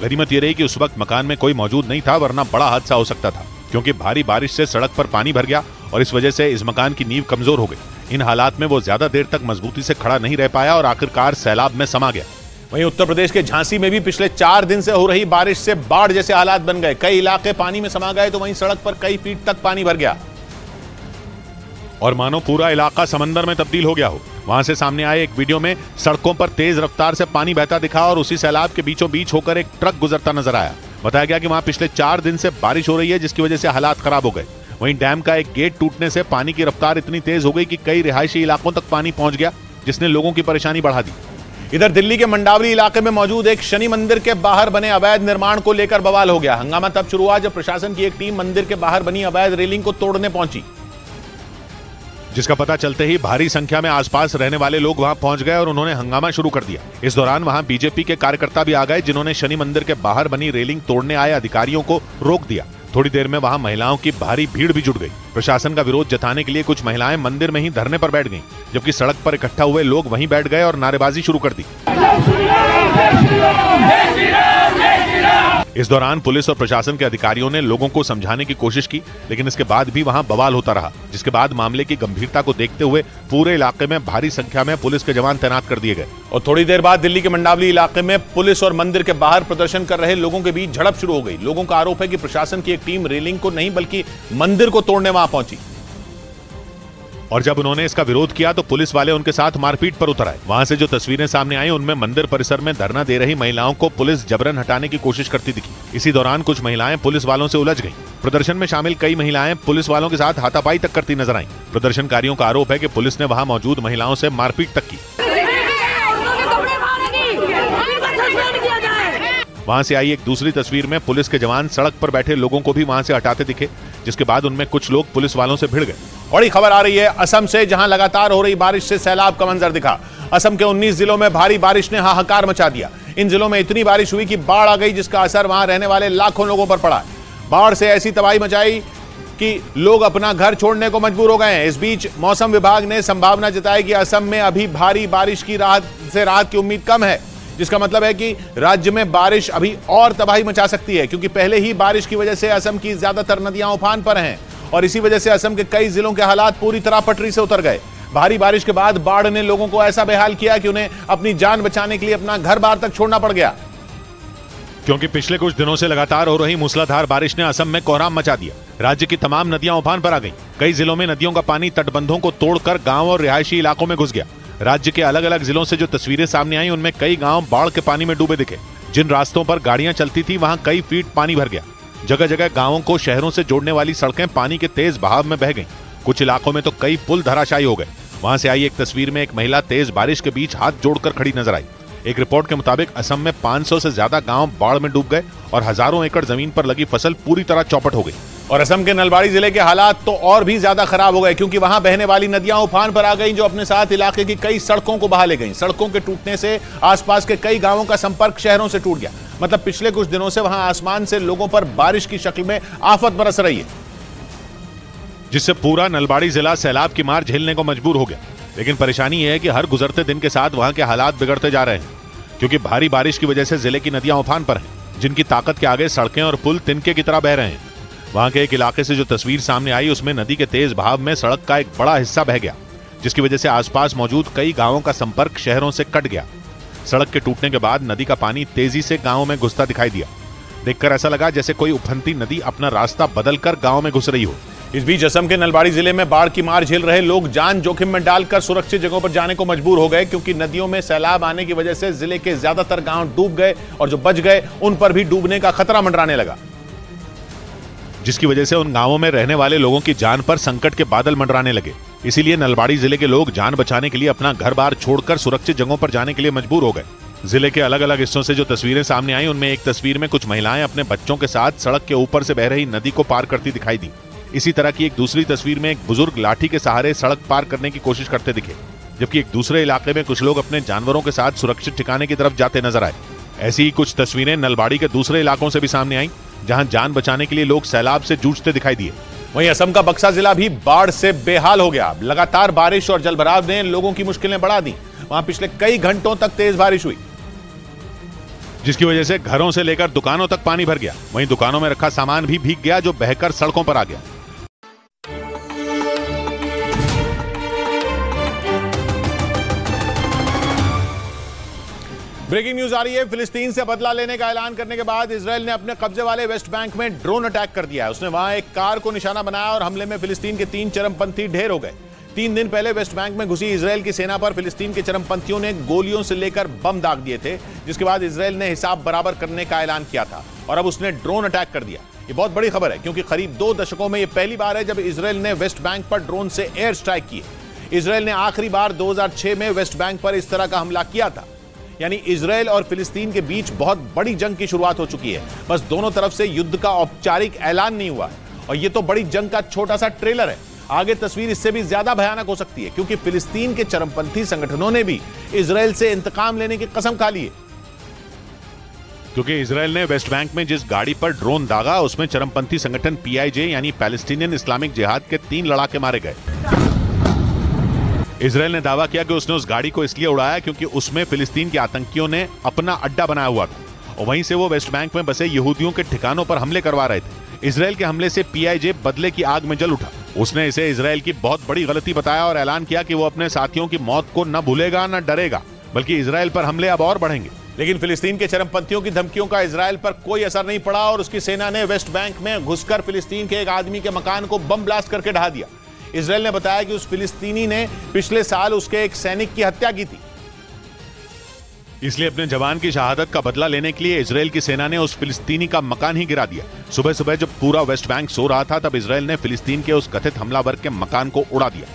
Speaker 1: गनीमत यह रही कि उस वक्त मकान में कोई मौजूद नहीं था, वरना बड़ा हादसा हो सकता था, क्योंकि भारी बारिश से सड़क पर पानी भर गया और इस वजह से इस मकान की नींव कमजोर हो गई। इन हालात में वो ज्यादा देर तक मजबूती से खड़ा नहीं रह पाया और आखिरकार सैलाब में समा गया। वहीं उत्तर प्रदेश के झांसी में भी पिछले 4 दिन से हो रही बारिश से बाढ़ जैसे हालात बन गए। कई इलाके पानी में समा गए तो वहीं सड़क पर कई फीट तक पानी भर गया और मानो पूरा इलाका समंदर में तब्दील हो गया हो। वहां से सामने आए एक वीडियो में सड़कों पर तेज रफ्तार से पानी बहता दिखा और उसी सैलाब के बीचों बीच होकर एक ट्रक गुजरता नजर आया। बताया गया कि वहां पिछले 4 दिन से बारिश हो रही है, जिसकी वजह से हालात खराब हो गए। वहीं डैम का एक गेट टूटने से पानी की रफ्तार इतनी तेज हो गई कि कई रिहायशी इलाकों तक पानी पहुंच गया, जिसने लोगों की परेशानी बढ़ा दी। इधर दिल्ली के मंडावली इलाके में मौजूद एक शनि मंदिर के बाहर बने अवैध निर्माण को लेकर बवाल हो गया। हंगामा तब शुरू हुआ जब प्रशासन की एक टीम मंदिर के बाहर बनी अवैध रेलिंग को तोड़ने पहुंची, जिसका पता चलते ही भारी संख्या में आसपास रहने वाले लोग वहां पहुंच गए और उन्होंने हंगामा शुरू कर दिया। इस दौरान वहां बीजेपी के कार्यकर्ता भी आ गए, जिन्होंने शनि मंदिर के बाहर बनी रेलिंग तोड़ने आए अधिकारियों को रोक दिया। थोड़ी देर में वहां महिलाओं की भारी भीड़ भी जुट गई। प्रशासन का विरोध जताने के लिए कुछ महिलाएं मंदिर में ही धरने पर बैठ गईं, जबकि सड़क पर इकट्ठा हुए लोग वहीं बैठ गए और नारेबाजी शुरू कर दी। इस दौरान पुलिस और प्रशासन के अधिकारियों ने लोगों को समझाने की कोशिश की, लेकिन इसके बाद भी वहां बवाल होता रहा, जिसके बाद मामले की गंभीरता को देखते हुए पूरे इलाके में भारी संख्या में पुलिस के जवान तैनात कर दिए गए। और थोड़ी देर बाद दिल्ली के मंडावली इलाके में पुलिस और मंदिर के बाहर प्रदर्शन कर रहे लोगों के बीच झड़प शुरू हो गई। लोगों का आरोप है कि प्रशासन की एक टीम रेलिंग को नहीं बल्कि मंदिर को तोड़ने वहां पहुंची और जब उन्होंने इसका विरोध किया तो पुलिस वाले उनके साथ मारपीट पर उतर आए। वहां से जो तस्वीरें सामने आई उनमें मंदिर परिसर में धरना दे रही महिलाओं को पुलिस जबरन हटाने की कोशिश करती दिखी। इसी दौरान कुछ महिलाएं पुलिस वालों से उलझ गईं। प्रदर्शन में शामिल कई महिलाएं पुलिस वालों के साथ हाथापाई तक करती नजर आईं। प्रदर्शनकारियों का आरोप है कि पुलिस ने वहां मौजूद महिलाओं से मारपीट तक की। वहां से आई एक दूसरी तस्वीर में पुलिस के जवान सड़क पर बैठे लोगों को भी वहां से हटाते दिखे, जिसके बाद उनमें कुछ लोग पुलिस वालों से भिड़ गए। बड़ी खबर आ रही है असम से, जहां लगातार हो रही बारिश से सैलाब का मंजर दिखा। असम के 19 जिलों में भारी बारिश ने हाहाकार मचा दिया। इन जिलों में इतनी बारिश हुई कि बाढ़ आ गई, जिसका असर वहां रहने वाले लाखों लोगों पर पड़ा। बाढ़ से ऐसी तबाही मचाई कि लोग अपना घर छोड़ने को मजबूर हो गए हैं। इस बीच मौसम विभाग ने संभावना जताई कि असम में अभी भारी बारिश की राहत की उम्मीद कम है, जिसका मतलब है कि राज्य में बारिश अभी और तबाही मचा सकती है, क्योंकि पहले ही बारिश की वजह से असम की ज्यादातर नदियां उफान पर हैं और इसी वजह से असम के कई जिलों के हालात पूरी तरह पटरी से उतर गए। भारी बारिश के बाद बाढ़ ने लोगों को ऐसा बेहाल किया कि उन्हें अपनी जान बचाने के लिए अपना घर बार तक छोड़ना पड़ गया, क्योंकि पिछले कुछ दिनों से लगातार हो रही मूसलाधार बारिश ने असम में कोहराम मचा दिया। राज्य की तमाम नदियां उफान पर आ गईं। कई जिलों में नदियों का पानी तटबंधों को तोड़कर गांव और रिहायशी इलाकों में घुस गया। राज्य के अलग अलग जिलों से जो तस्वीरें सामने आई उनमें कई गांव बाढ़ के पानी में डूबे दिखे। जिन रास्तों पर गाड़ियां चलती थी वहां कई फीट पानी भर गया। जगह जगह गांवों को शहरों से जोड़ने वाली सड़कें पानी के तेज बहाव में बह गईं। कुछ इलाकों में तो कई पुल धराशायी हो गए। वहां से आई एक तस्वीर में एक महिला तेज बारिश के बीच हाथ जोड़कर खड़ी नजर आई। एक रिपोर्ट के मुताबिक असम में 500 से ज्यादा गांव बाढ़ में डूब गए और हजारों एकड़ जमीन पर लगी फसल पूरी तरह चौपट हो गई। और असम के नलबाड़ी जिले के हालात तो और भी ज्यादा खराब हो गए, क्योंकि वहां बहने वाली नदियां उफान पर आ गईं, जो अपने साथ इलाके की कई सड़कों को बहा ले गईं। सड़कों के टूटने से आसपास के कई गांवों का संपर्क शहरों से टूट गया। मतलब पिछले कुछ दिनों से वहां आसमान से लोगों पर बारिश की शक्ल में आफत बरस रही है, जिससे पूरा नलबाड़ी जिला सैलाब की मार झेलने को मजबूर हो गया। लेकिन परेशानी यह है कि हर गुजरते दिन के साथ वहां के हालात बिगड़ते जा रहे हैं। क्योंकि भारी बारिश की वजह से जिले की नदियां उफान पर हैं, जिनकी ताकत के आगे सड़कें और पुल तिनके की तरह बह रहे हैं। वहां के एक इलाके से जो तस्वीर सामने आई उसमें नदी के तेज बहाव में सड़क का एक बड़ा हिस्सा बह गया, जिसकी वजह से आसपास मौजूद कई गांवों का संपर्क शहरों से कट गया। सड़क के टूटने के बाद नदी का पानी तेजी से गांवों में घुसता दिखाई दिया। देखकर ऐसा लगा जैसे कोई उफनती नदी अपना रास्ता बदलकर गांव में घुस रही हो। इस बीच असम के नलबाड़ी जिले में बाढ़ की मार झेल रहे लोग जान जोखिम में डालकर सुरक्षित जगहों पर जाने को मजबूर हो गए, क्योंकि नदियों में सैलाब आने की वजह से जिले के ज्यादातर गांव डूब गए और जो बच गए उन पर भी डूबने का खतरा मंडराने लगा, जिसकी वजह से उन गांवों में रहने वाले लोगों की जान पर संकट के बादल मंडराने लगे। इसीलिए नलबाड़ी जिले के लोग जान बचाने के लिए अपना घर बार छोड़कर सुरक्षित जगहों पर जाने के लिए मजबूर हो गए। जिले के अलग अलग हिस्सों से जो तस्वीरें सामने आई उनमें एक तस्वीर में कुछ महिलाएं अपने बच्चों के साथ सड़क के ऊपर से बह रही नदी को पार करती दिखाई दी। इसी तरह की एक दूसरी तस्वीर में एक बुजुर्ग लाठी के सहारे सड़क पार करने की कोशिश करते दिखे, जबकि एक दूसरे इलाके में कुछ लोग अपने जानवरों के साथ सुरक्षित ठिकाने की तरफ जाते नजर आए। ऐसी ही कुछ तस्वीरें नलबाड़ी के दूसरे इलाकों से भी सामने आई, जहां जान बचाने के लिए लोग सैलाब से जूझते दिखाई दिए। वहीं असम का बक्सा जिला भी बाढ़ से बेहाल हो गया। लगातार बारिश और जलभराव ने लोगों की मुश्किलें बढ़ा दी। वहां पिछले कई घंटों तक तेज बारिश हुई, जिसकी वजह से घरों से लेकर दुकानों तक पानी भर गया। वहीं दुकानों में रखा सामान भी भीग गया, जो बहकर सड़कों पर आ गया। ब्रेकिंग न्यूज आ रही है। फिलिस्तीन से बदला लेने का ऐलान करने के बाद इजरायल ने अपने कब्जे वाले वेस्ट बैंक में ड्रोन अटैक कर दिया है। उसने वहां एक कार को निशाना बनाया और हमले में फिलिस्तीन के 3 चरमपंथी ढेर हो गए। 3 दिन पहले वेस्ट बैंक में घुसी इजरायल की सेना पर फिलिस्तीन के चरमपंथियों ने गोलियों से लेकर बम दाग दिए थे, जिसके बाद इजरायल ने हिसाब बराबर करने का ऐलान किया था और अब उसने ड्रोन अटैक कर दिया। ये बहुत बड़ी खबर है, क्योंकि करीब 2 दशकों में यह पहली बार है जब इजरायल ने वेस्ट बैंक पर ड्रोन से एयर स्ट्राइक किए। इजरायल ने आखिरी बार 2006 में वेस्ट बैंक पर इस तरह का हमला किया था। यानी इजरायल और फिलिस्तीन के बीच बहुत बड़ी जंग की शुरुआत हो चुकी है। बस दोनों तरफ से युद्ध का औपचारिक ऐलान नहीं हुआ है, और यह तो बड़ी जंग का छोटा सा ट्रेलर है। आगे तस्वीर इससे भी ज्यादा भयानक हो सकती है, क्योंकि फिलिस्तीन के चरमपंथी संगठनों ने भी इजरायल से इंतकाम लेने की कसम खा ली है। क्योंकि इजरायल ने वेस्ट बैंक में जिस गाड़ी पर ड्रोन दागा उसमें चरमपंथी संगठन PIJ यानी पैलेस्टीनियन इस्लामिक जिहाद के 3 लड़ाके मारे गए। इजरायल ने दावा किया कि उसने उस गाड़ी को इसलिए उड़ाया क्योंकि उसमें फिलिस्तीन के आतंकियों ने अपना अड्डा बनाया हुआ था और वहीं से वो वेस्ट बैंक में बसे यहूदियों के ठिकानों पर हमले करवा रहे थे। इजरायल के हमले से PIJ बदले की आग में जल उठा। उसने इसे इजरायल की बहुत बड़ी गलती बताया और ऐलान किया कि वो अपने साथियों की मौत को न भूलेगा न डरेगा, बल्कि इजरायल पर हमले अब और बढ़ेंगे। लेकिन फिलिस्तीन के चरमपंथियों की धमकियों का इजरायल पर कोई असर नहीं पड़ा और उसकी सेना ने वेस्ट बैंक में घुसकर फिलिस्तीन के एक आदमी के मकान को बम ब्लास्ट करके ढहा दिया। इजरायल ने बताया कि उस फिलिस्तीनी ने पिछले साल उसके एक सैनिक की हत्या की थी, इसलिए अपने जवान की शहादत का बदला लेने के लिए इजरायल की सेना ने उस फिलिस्तीनी का मकान ही गिरा दिया। सुबह सुबह जब पूरा वेस्ट बैंक सो रहा था, तब इजरायल ने फिलिस्तीन के उस कथित हमलावर के मकान को उड़ा दिया।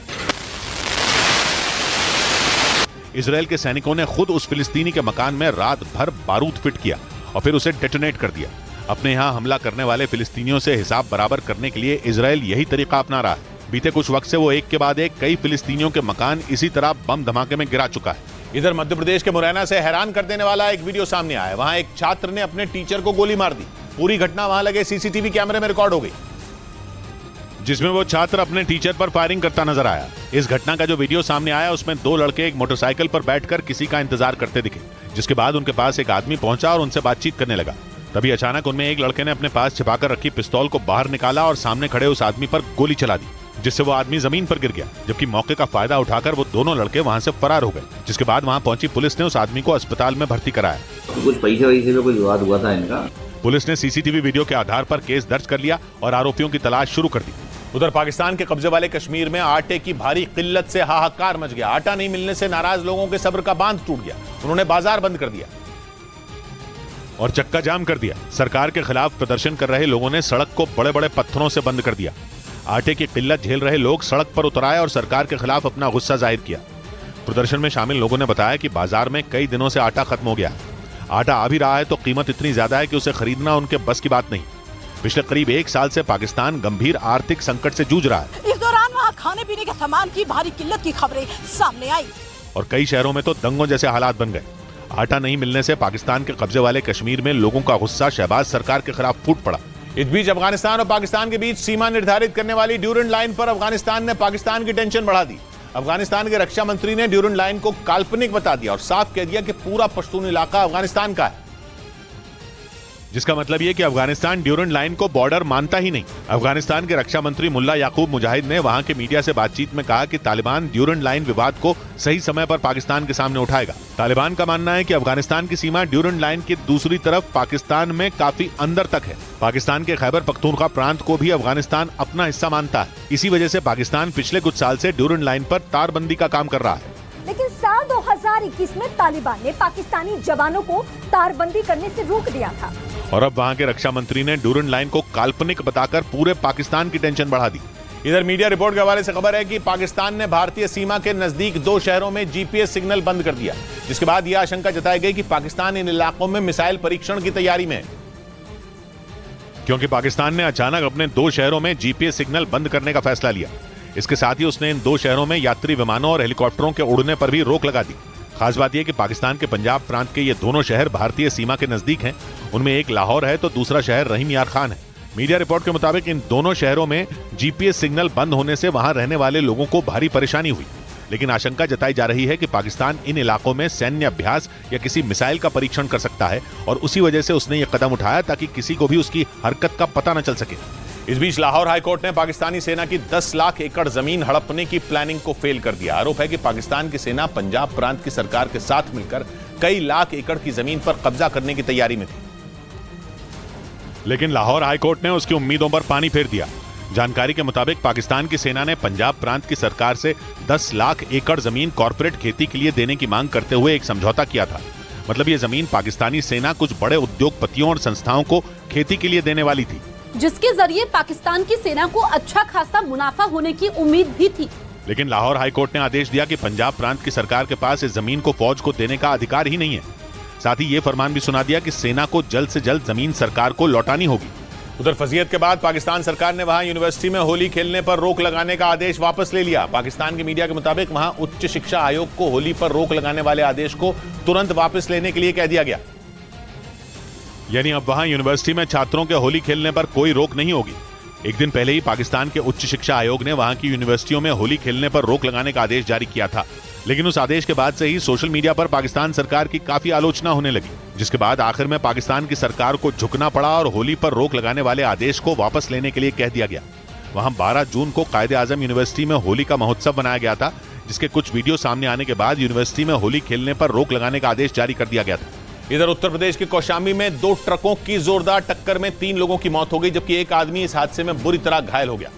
Speaker 1: इजरायल के सैनिकों ने खुद उस फिलिस्तीनी के मकान में रात भर बारूद फिट किया और फिर उसे डेटोनेट कर दिया। अपने यहां हमला करने वाले फिलिस्तीनियों से हिसाब बराबर करने के लिए इजरायल यही तरीका अपना रहा है। बीते कुछ वक्त से वो एक के बाद एक कई फिलिस्तीनियों के मकान इसी तरह बम धमाके में गिरा चुका है। इधर मध्य प्रदेश के मुरैना से हैरान कर देने वाला एक वीडियो सामने आया है। वहां एक छात्र ने अपने टीचर को गोली मार दी। पूरी घटना वहां लगे CCTV कैमरे में रिकॉर्ड हो गई, जिसमें वो छात्र अपने टीचर पर फायरिंग करता नजर आया। इस घटना का जो वीडियो सामने आया उसमें 2 लड़के एक मोटरसाइकिल पर बैठकर किसी का इंतजार करते दिखे, जिसके बाद उनके पास एक आदमी पहुंचा और उनसे बातचीत करने लगा। तभी अचानक उनमें एक लड़के ने अपने पास छिपाकर रखी पिस्तौल को बाहर निकाला और सामने खड़े उस आदमी पर गोली चला दी, जिससे वो आदमी जमीन पर गिर गया। जबकि मौके का फायदा उठाकर वो दोनों लड़के वहां से फरार हो गए, जिसके बाद वहां पहुंची पुलिस ने उस आदमी को अस्पताल में भर्ती कराया।
Speaker 15: कुछ पैसे वैसे में कोई विवाद हुआ था इनका।
Speaker 1: पुलिस ने CCTV वीडियो के आधार पर केस दर्ज कर लिया और आरोपियों की तलाश शुरू कर दी। उधर पाकिस्तान के कब्जे वाले कश्मीर में आटे की भारी किल्लत से हाहाकार मच गया। आटा नहीं मिलने से नाराज लोगों के सब्र का बांध टूट गया। उन्होंने बाजार बंद कर दिया और चक्का जाम कर दिया। सरकार के खिलाफ प्रदर्शन कर रहे लोगों ने सड़क को बड़े बड़े पत्थरों से बंद कर दिया। आटे की किल्लत झेल रहे लोग सड़क पर उतर आए और सरकार के खिलाफ अपना गुस्सा जाहिर किया। प्रदर्शन में शामिल लोगों ने बताया कि बाजार में कई दिनों से आटा खत्म हो गया। आटा आ भी रहा है तो कीमत इतनी ज्यादा है कि उसे खरीदना उनके बस की बात नहीं। पिछले करीब 1 साल से पाकिस्तान गंभीर आर्थिक संकट से जूझ रहा है।
Speaker 16: इस दौरान वहाँ खाने पीने के सामान की भारी किल्लत की खबरें सामने आई
Speaker 1: और कई शहरों में तो दंगों जैसे हालात बन गए। आटा नहीं मिलने से पाकिस्तान के कब्जे वाले कश्मीर में लोगों का गुस्सा शहबाज सरकार के खिलाफ फूट पड़ा। इस बीच अफगानिस्तान और पाकिस्तान के बीच सीमा निर्धारित करने वाली ड्यूरेंट लाइन पर अफगानिस्तान ने पाकिस्तान की टेंशन बढ़ा दी। अफगानिस्तान के रक्षा मंत्री ने ड्यूरन लाइन को काल्पनिक बता दिया और साफ कह दिया कि पूरा पश्तून इलाका अफगानिस्तान का है, जिसका मतलब यह कि अफगानिस्तान ड्यूरन लाइन को बॉर्डर मानता ही नहीं। अफगानिस्तान के रक्षा मंत्री मुल्ला याकूब मुजाहिद ने वहां के मीडिया से बातचीत में कहा कि तालिबान ड्यूरन लाइन विवाद को सही समय पर पाकिस्तान के सामने उठाएगा। तालिबान का मानना है कि अफगानिस्तान की सीमा ड्यूरन लाइन की दूसरी तरफ पाकिस्तान में काफी अंदर तक है। पाकिस्तान के खैबर पख्तूनख्वा प्रांत को भी अफगानिस्तान अपना हिस्सा मानता है। इसी वजह से पाकिस्तान पिछले कुछ साल से ड्यूरन लाइन पर तारबंदी का काम कर रहा है।
Speaker 17: लेकिन साल 2021 में तालिबान ने पाकिस्तानी जवानों को तारबंदी करने से रोक दिया था
Speaker 1: और अब वहां के रक्षा मंत्री ने ड्यूरन लाइन को काल्पनिक बताकर पूरे पाकिस्तान की टेंशन बढ़ा दी। इधर मीडिया रिपोर्ट के हवाले से खबर है कि पाकिस्तान ने भारतीय सीमा के नजदीक 2 शहरों में जीपीएस सिग्नल बंद कर दिया, जिसके बाद यह आशंका जताई गई कि पाकिस्तान इन इलाकों में मिसाइल परीक्षण की तैयारी में है, क्योंकि पाकिस्तान ने अचानक अपने 2 शहरों में जीपीएस सिग्नल बंद करने का फैसला लिया। इसके साथ ही उसने इन 2 शहरों में यात्री विमानों और हेलीकॉप्टरों के उड़ने पर भी रोक लगा दी। खास बात यह कि पाकिस्तान के पंजाब प्रांत के ये दोनों शहर भारतीय सीमा के नजदीक हैं। उनमें एक लाहौर है तो दूसरा शहर रहीम यार खान है। मीडिया रिपोर्ट के मुताबिक इन दोनों शहरों में जीपीएस सिग्नल बंद होने से वहां रहने वाले लोगों को भारी परेशानी हुई, लेकिन आशंका जताई जा रही है कि पाकिस्तान इन इलाकों में सैन्य अभ्यास या किसी मिसाइल का परीक्षण कर सकता है और उसी वजह से उसने ये कदम उठाया ताकि किसी को भी उसकी हरकत का पता न चल सके। इस बीच लाहौर हाईकोर्ट ने पाकिस्तानी सेना की 10 लाख एकड़ जमीन हड़पने की प्लानिंग को फेल कर दिया। आरोप है कि पाकिस्तान की सेना पंजाब प्रांत की सरकार के साथ मिलकर कई लाख एकड़ की जमीन पर कब्जा करने की तैयारी में थी, लेकिन लाहौर हाईकोर्ट ने उसकी उम्मीदों पर पानी फेर दिया। जानकारी के मुताबिक पाकिस्तान की सेना ने पंजाब प्रांत की सरकार से 10 लाख एकड़ जमीन कॉर्पोरेट खेती के लिए देने की मांग करते हुए एक समझौता किया था। मतलब ये जमीन पाकिस्तानी सेना कुछ बड़े उद्योगपतियों और संस्थाओं को खेती के लिए देने वाली थी,
Speaker 5: जिसके जरिए पाकिस्तान की सेना को अच्छा खासा मुनाफा होने की उम्मीद भी थी।
Speaker 1: लेकिन लाहौर हाईकोर्ट ने आदेश दिया कि पंजाब प्रांत की सरकार के पास इस जमीन को फौज को देने का अधिकार ही नहीं है। साथ ही ये फरमान भी सुना दिया कि सेना को जल्द से जल्द जमीन सरकार को लौटानी होगी। उधर फजीयत के बाद पाकिस्तान सरकार ने वहां यूनिवर्सिटी में होली खेलने पर रोक लगाने का आदेश वापस ले लिया। पाकिस्तान के मीडिया के मुताबिक वहां उच्च शिक्षा आयोग को होली पर रोक लगाने वाले आदेश को तुरंत वापस लेने के लिए कह दिया गया। यानी अब वहां यूनिवर्सिटी में छात्रों के होली खेलने पर कोई रोक नहीं होगी। एक दिन पहले ही पाकिस्तान के उच्च शिक्षा आयोग ने वहां की यूनिवर्सिटियों में होली खेलने पर रोक लगाने का आदेश जारी किया था, लेकिन उस आदेश के बाद से ही सोशल मीडिया पर पाकिस्तान सरकार की काफी आलोचना होने लगी, जिसके बाद आखिर में पाकिस्तान की सरकार को झुकना पड़ा और होली पर रोक लगाने वाले आदेश को वापस लेने के लिए कह दिया गया। वहां 12 जून को कायदे-आजम यूनिवर्सिटी में होली का महोत्सव बनाया गया था, जिसके कुछ वीडियो सामने आने के बाद यूनिवर्सिटी में होली खेलने पर रोक लगाने का आदेश जारी कर दिया गया था। इधर उत्तर प्रदेश के कौशाम्बी में 2 ट्रकों की जोरदार टक्कर में 3 लोगों की मौत हो गई, जबकि एक आदमी इस हादसे में बुरी तरह घायल हो गया,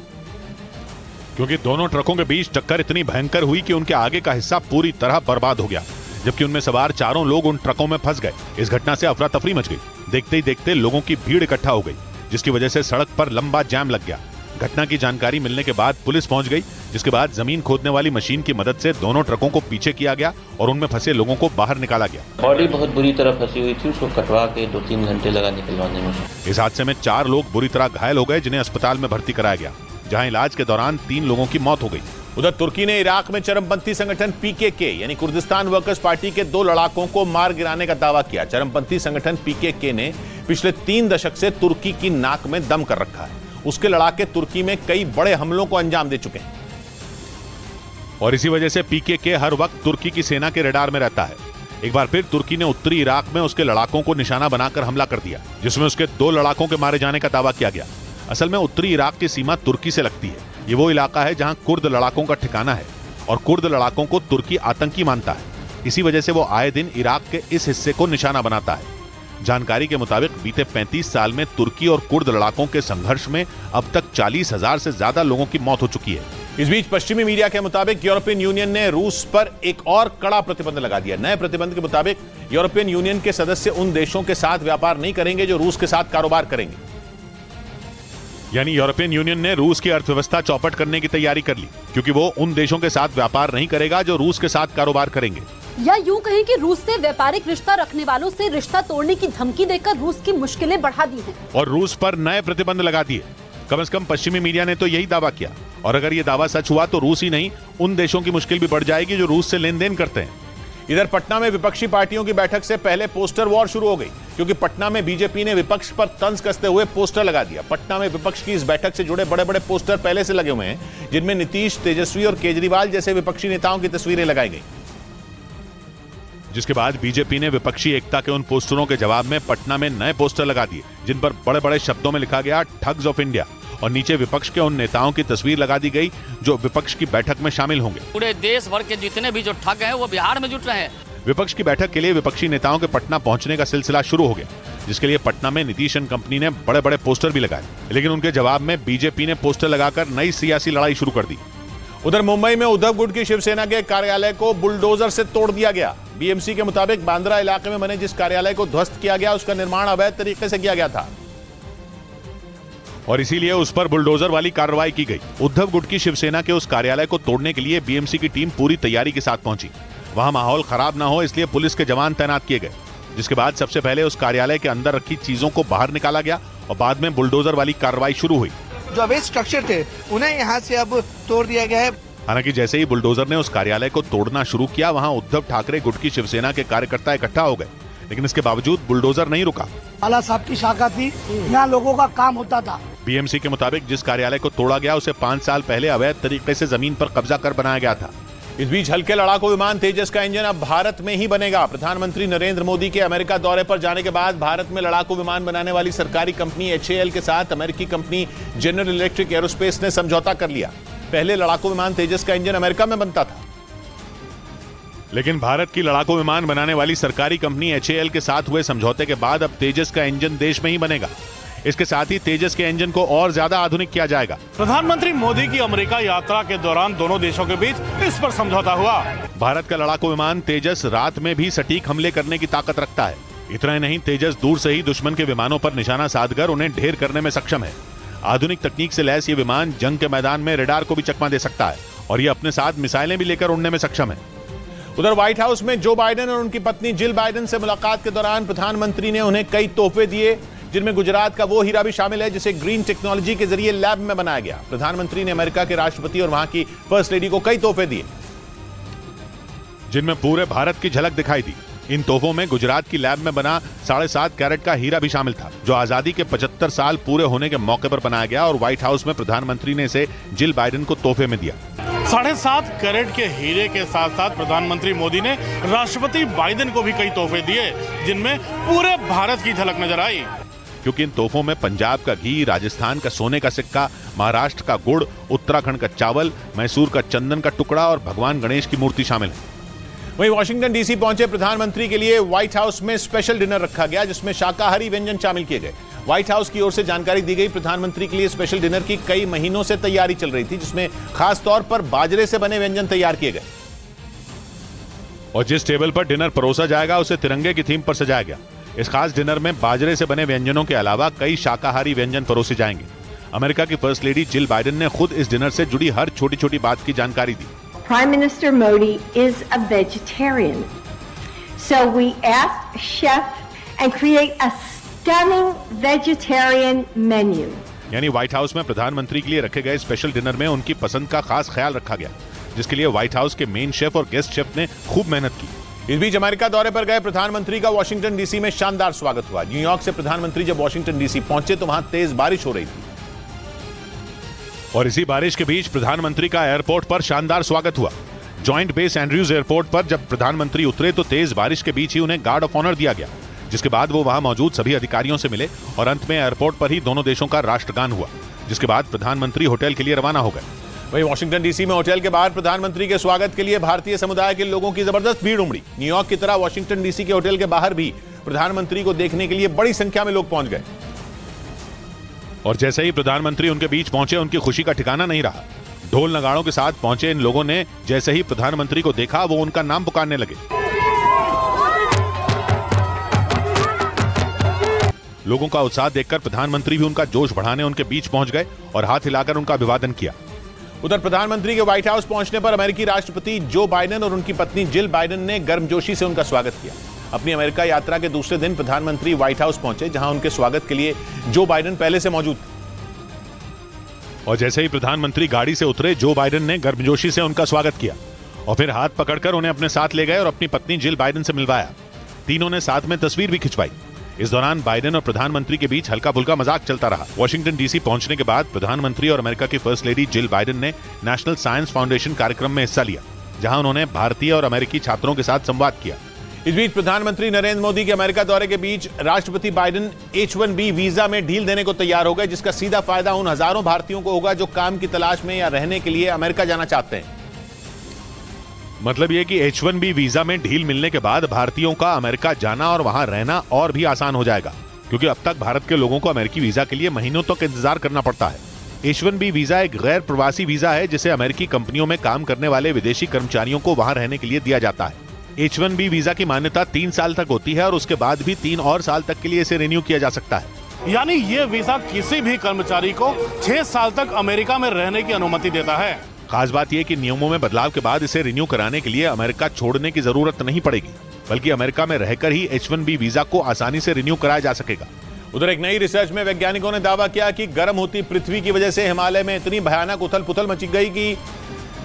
Speaker 1: क्योंकि दोनों ट्रकों के बीच टक्कर इतनी भयंकर हुई कि उनके आगे का हिस्सा पूरी तरह बर्बाद हो गया, जबकि उनमें सवार 4 लोग उन ट्रकों में फंस गए। इस घटना से अफरा तफरी मच गई। देखते ही देखते लोगों की भीड़ इकट्ठा हो गई, जिसकी वजह से सड़क पर लंबा जाम लग गया। घटना की जानकारी मिलने के बाद पुलिस पहुंच गई, जिसके बाद जमीन खोदने वाली मशीन की मदद से दोनों ट्रकों को पीछे किया गया और उनमें फंसे लोगों को बाहर निकाला गया।
Speaker 18: बॉडी बहुत बुरी तरह फंसी हुई थी, उसको कटवा के 2-3 घंटे लगा निकलवाने में।
Speaker 1: इस हादसे में 4 लोग बुरी तरह घायल हो गए, जिन्हें अस्पताल में भर्ती कराया गया, जहां इलाज के दौरान 3 लोगों की मौत हो गई। उधर तुर्की ने इराक में चरमपंथी संगठन पीकेके यानी कुर्दिस्तान वर्कर्स पार्टी के 2 लड़ाकों को मार गिराने का दावा किया। चरमपंथी संगठन पीकेके ने पिछले 3 दशक से तुर्की की नाक में दम कर रखा है। उसके लड़ाके तुर्की में कई बड़े हमलों को अंजाम दे चुके हैं और इसी वजह से पीकेके हर वक्त तुर्की की सेना के रडार में रहता है। एक बार फिर तुर्की ने उत्तरी इराक में उसके लड़ाकों को निशाना बनाकर हमला कर दिया, जिसमें उसके 2 लड़ाकों के मारे जाने का दावा किया गया। असल में उत्तरी इराक की सीमा तुर्की से लगती है। ये वो इलाका है जहां कुर्द लड़ाकों का ठिकाना है और कुर्द लड़ाकों को तुर्की आतंकी मानता है। इसी वजह से वो आए दिन इराक के इस हिस्से को निशाना बनाता है। जानकारी के मुताबिक बीते 35 साल में तुर्की और कुर्द लड़ाकों के संघर्ष में अब तक 40,000 से ज्यादा लोगों की मौत हो चुकी है। इस बीच पश्चिमी मीडिया के मुताबिक यूरोपियन यूनियन ने रूस पर एक और कड़ा प्रतिबंध लगा दिया। नए प्रतिबंध के मुताबिक यूरोपियन यूनियन के सदस्य उन देशों के साथ व्यापार नहीं करेंगे जो रूस के साथ कारोबार करेंगे। यानी यूरोपियन यूनियन ने रूस की अर्थव्यवस्था चौपट करने की तैयारी कर ली, क्योंकि वो उन देशों के साथ व्यापार नहीं करेगा जो रूस के साथ कारोबार करेंगे।
Speaker 5: या यूं कहें कि रूस से व्यापारिक रिश्ता रखने वालों से रिश्ता तोड़ने की धमकी देकर रूस की मुश्किलें बढ़ा दी हैं
Speaker 1: और रूस पर नए प्रतिबंध लगा दिए। कम से कम पश्चिमी मीडिया ने तो यही दावा किया, और अगर ये दावा सच हुआ तो रूस ही नहीं, उन देशों की मुश्किल भी बढ़ जाएगी जो रूस से लेन देन करते हैं। इधर पटना में विपक्षी पार्टियों की बैठक से पहले पोस्टर वॉर शुरू हो गई, क्योंकि पटना में बीजेपी ने विपक्ष पर तंज कसते हुए पोस्टर लगा दिया। पटना में विपक्ष की इस बैठक से जुड़े बड़े बड़े पोस्टर पहले से लगे हुए हैं, जिनमें नीतीश, तेजस्वी और केजरीवाल जैसे विपक्षी नेताओं की तस्वीरें लगाई गई। जिसके बाद बीजेपी ने विपक्षी एकता के उन पोस्टरों के जवाब में पटना में नए पोस्टर लगा दिए, जिन पर बड़े बड़े शब्दों में लिखा गया ठग्स ऑफ इंडिया, और नीचे विपक्ष के उन नेताओं की तस्वीर लगा दी गई जो विपक्ष की बैठक में शामिल होंगे।
Speaker 19: पूरे देश भर के जितने भी जो ठग हैं वो बिहार में जुट रहे हैं।
Speaker 1: विपक्ष की बैठक के लिए विपक्षी नेताओं के पटना पहुंचने का सिलसिला शुरू हो गया, जिसके लिए पटना में नीतीश एंड कंपनी ने बड़े बड़े पोस्टर भी लगाए, लेकिन उनके जवाब में बीजेपी ने पोस्टर लगाकर नई सियासी लड़ाई शुरू कर दी। उधर मुंबई में उद्धव गुट की शिवसेना के कार्यालय को बुलडोजर से तोड़ दिया गया। बीएमसी के मुताबिक बांद्रा इलाके में बने जिस कार्यालय को ध्वस्त किया गया, उसका निर्माण अवैध तरीके से किया गया था और इसीलिए उस पर बुलडोजर वाली कार्रवाई की गई। उद्धव गुट की शिवसेना के उस कार्यालय को तोड़ने के लिए बीएमसी की टीम पूरी तैयारी के साथ पहुंची। वहां माहौल खराब ना हो इसलिए पुलिस के जवान तैनात किए गए, जिसके बाद सबसे पहले उस कार्यालय के अंदर रखी चीजों को बाहर निकाला गया और बाद में बुलडोजर वाली कार्रवाई शुरू हुई।
Speaker 20: जो अवैध स्ट्रक्चर थे उन्हें यहाँ से अब तोड़ दिया गया है।
Speaker 1: हालांकि जैसे ही बुलडोजर ने उस कार्यालय को तोड़ना शुरू किया, वहां उद्धव ठाकरे गुट की शिवसेना के कार्यकर्ता इकट्ठा हो गए, लेकिन इसके बावजूद बुलडोजर नहीं रुका।
Speaker 20: आला साहब की शाखा थी, यहाँ लोगों का काम होता था।
Speaker 1: बीएमसी के मुताबिक जिस कार्यालय को तोड़ा गया उसे 5 साल पहले अवैध तरीके से जमीन पर कब्जा कर बनाया गया था। इस बीच हल्के लड़ाकू विमान तेजस का इंजन अब भारत में ही बनेगा। प्रधानमंत्री नरेंद्र मोदी के अमेरिका दौरे पर जाने के बाद भारत में लड़ाकू विमान बनाने वाली सरकारी कंपनी HAL के साथ अमेरिकी कंपनी जनरल इलेक्ट्रिक एरोस्पेस ने समझौता कर लिया। पहले लड़ाकू विमान तेजस का इंजन अमेरिका में बनता था, लेकिन भारत की लड़ाकू विमान बनाने वाली सरकारी कंपनी HAL के साथ हुए समझौते के बाद अब तेजस का इंजन देश में ही बनेगा। इसके साथ ही तेजस के इंजन को और ज्यादा आधुनिक किया जाएगा।
Speaker 21: प्रधानमंत्री मोदी की अमेरिका यात्रा के दौरान दोनों देशों के बीच इस पर समझौता हुआ।
Speaker 1: भारत का लड़ाकू विमान तेजस रात में भी सटीक हमले करने की ताकत रखता है। इतना ही नहीं, तेजस दूर से ही दुश्मन के विमानों पर निशाना साधकर उन्हें ढेर करने में सक्षम है। आधुनिक तकनीक से लैस ये विमान जंग के मैदान में रडार को भी चकमा दे सकता है और ये अपने साथ मिसाइलें भी लेकर उड़ने में सक्षम है। उधर व्हाइट हाउस में जो बाइडेन और उनकी पत्नी जिल बाइडेन से मुलाकात के दौरान प्रधानमंत्री ने उन्हें कई तोहफे दिए, जिनमें गुजरात का वो हीरा भी शामिल है जिसे ग्रीन टेक्नोलॉजी के जरिए लैब में बनाया गया। प्रधानमंत्री ने अमेरिका के राष्ट्रपति और वहां की फर्स्ट लेडी को कई तोहफे दिए, जिनमें पूरे भारत की झलक दिखाई दी। इन तोहफों में गुजरात की लैब में बना 7.5 कैरेट का हीरा भी शामिल था, जो आजादी के 75 साल पूरे होने के मौके पर बनाया गया और व्हाइट हाउस में प्रधानमंत्री ने इसे जिल बाइडेन को तोहफे में दिया।
Speaker 21: 7.5 कैरेट के हीरे के साथ साथ प्रधानमंत्री मोदी ने राष्ट्रपति बाइडेन को भी कई तोहफे दिए, जिनमें पूरे भारत की झलक नजर आई।
Speaker 1: क्योंकि इन तोहफों में पंजाब का घी, राजस्थान का सोने का सिक्का, महाराष्ट्र का गुड़, उत्तराखंड का चावल, मैसूर का चंदन का टुकड़ा और भगवान गणेश की मूर्ति शामिल है। वहीं वाशिंगटन डीसी पहुंचे प्रधानमंत्री के लिए व्हाइट हाउस में स्पेशल डिनर रखा गया, जिसमें शाकाहारी व्यंजन शामिल किए गए। व्हाइट हाउस की ओर से जानकारी दी गई, प्रधानमंत्री के लिए स्पेशल डिनर की कई महीनों से तैयारी चल रही थी, जिसमें खास तौर पर बाजरे से बने व्यंजन तैयार किए गए और जिस टेबल पर डिनर परोसा जाएगा उसे तिरंगे की थीम पर सजाया गया। इस खास डिनर में बाजरे से बने व्यंजनों के अलावा कई शाकाहारी व्यंजन परोसे जाएंगे। अमेरिका की फर्स्ट लेडी जिल बाइडेन ने खुद इस डिनर से जुड़ी हर छोटी छोटी बात की जानकारी दी।
Speaker 22: Prime Minister Modi is a vegetarian, so we asked chef and create a stunning vegetarian menu.
Speaker 1: यानी व्हाइट हाउस में प्रधानमंत्री के लिए रखे गए स्पेशल डिनर में उनकी पसंद का खास ख्याल रखा गया, जिसके लिए व्हाइट हाउस के मेन शेफ और गेस्ट शेफ ने खूब मेहनत की। इस बीच अमेरिका दौरे पर गए प्रधानमंत्री का वाशिंगटन डीसी में शानदार स्वागत हुआ। न्यूयॉर्क से प्रधानमंत्री जब वाशिंगटन डीसी पहुंचे तो वहां तेज बारिश हो रही थी और इसी बारिश के बीच प्रधानमंत्री का एयरपोर्ट पर शानदार स्वागत हुआ। जॉइंट बेस एंड्रयूज एयरपोर्ट पर जब प्रधानमंत्री उतरे तो तेज बारिश के बीच ही उन्हें गार्ड ऑफ ऑनर दिया गया, जिसके बाद वो वहां मौजूद सभी अधिकारियों से मिले और अंत में एयरपोर्ट पर ही दोनों देशों का राष्ट्रगान हुआ, जिसके बाद प्रधानमंत्री होटल के लिए रवाना हो गए। वहीं वाशिंगटन डीसी में होटल के बाहर प्रधानमंत्री के स्वागत के लिए भारतीय समुदाय के लोगों की जबरदस्त भीड़ उमड़ी। न्यूयॉर्क की तरह वाशिंगटन डीसी के होटल के बाहर भी प्रधानमंत्री को देखने के लिए बड़ी संख्या में लोग पहुंच गए और जैसे ही प्रधानमंत्री उनके बीच पहुंचे उनकी खुशी का ठिकाना नहीं रहा। ढोल नगाड़ों के साथ पहुंचे इन लोगों ने जैसे ही प्रधानमंत्री को देखा वो उनका नाम पुकारने लगे। लोगों का उत्साह देखकर प्रधानमंत्री भी उनका जोश बढ़ाने उनके बीच पहुंच गए और हाथ हिलाकर उनका अभिवादन किया। उधर प्रधानमंत्री के व्हाइट हाउस पहुंचने पर अमेरिकी राष्ट्रपति जो बाइडेन और उनकी पत्नी जिल बाइडेन ने गर्मजोशी से उनका स्वागत किया। अपनी अमेरिका यात्रा के दूसरे दिन प्रधानमंत्री व्हाइट हाउस पहुंचे, जहां उनके स्वागत के लिए जो बाइडेन पहले से मौजूद थे और जैसे ही प्रधानमंत्री गाड़ी से उतरे जो बाइडेन ने गर्मजोशी से उनका स्वागत किया और फिर हाथ पकड़कर उन्हें अपने साथ ले गए और अपनी पत्नी जिल बाइडेन से मिलवाया। तीनों ने साथ में तस्वीर भी खिंचवाई। इस दौरान बाइडेन और प्रधानमंत्री के बीच हल्का फुल्का मजाक चलता रहा। वॉशिंगटन डीसी पहुंचने के बाद प्रधानमंत्री और अमेरिका की फर्स्ट लेडी जिल बाइडेन ने नेशनल साइंस फाउंडेशन कार्यक्रम में हिस्सा लिया, जहां उन्होंने भारतीय और अमेरिकी छात्रों के साथ संवाद किया। इस बीच प्रधानमंत्री नरेंद्र मोदी के अमेरिका दौरे के बीच राष्ट्रपति बाइडेन H-1B वीजा में ढील देने को तैयार हो गए, जिसका सीधा फायदा उन हजारों भारतीयों को होगा जो काम की तलाश में या रहने के लिए अमेरिका जाना चाहते हैं। मतलब यह कि H-1B वीजा में ढील मिलने के बाद भारतीयों का अमेरिका जाना और वहां रहना और भी आसान हो जाएगा, क्योंकि अब तक भारत के लोगों को अमेरिकी वीजा के लिए महीनों तक इंतजार करना पड़ता है। H-1B वीजा एक गैर प्रवासी वीजा है, जिसे अमेरिकी कंपनियों में काम करने वाले विदेशी कर्मचारियों को वहां रहने के लिए दिया जाता है। H-1B वीजा की मान्यता 3 साल तक होती है और उसके बाद भी 3 और साल तक के लिए इसे रिन्यू किया जा सकता है।
Speaker 21: यानी ये वीजा किसी भी कर्मचारी को 6 साल तक अमेरिका में रहने की अनुमति देता है।
Speaker 1: खास बात यह कि नियमों में बदलाव के बाद इसे रिन्यू कराने के लिए अमेरिका छोड़ने की जरूरत नहीं पड़ेगी, बल्कि अमेरिका में रहकर ही H-1B वीजा को आसानी से रिन्यू कराया जा सकेगा। उधर एक नई रिसर्च में वैज्ञानिकों ने दावा किया कि गर्म होती पृथ्वी की वजह से हिमालय में इतनी भयानक उथल पुथल मची गई कि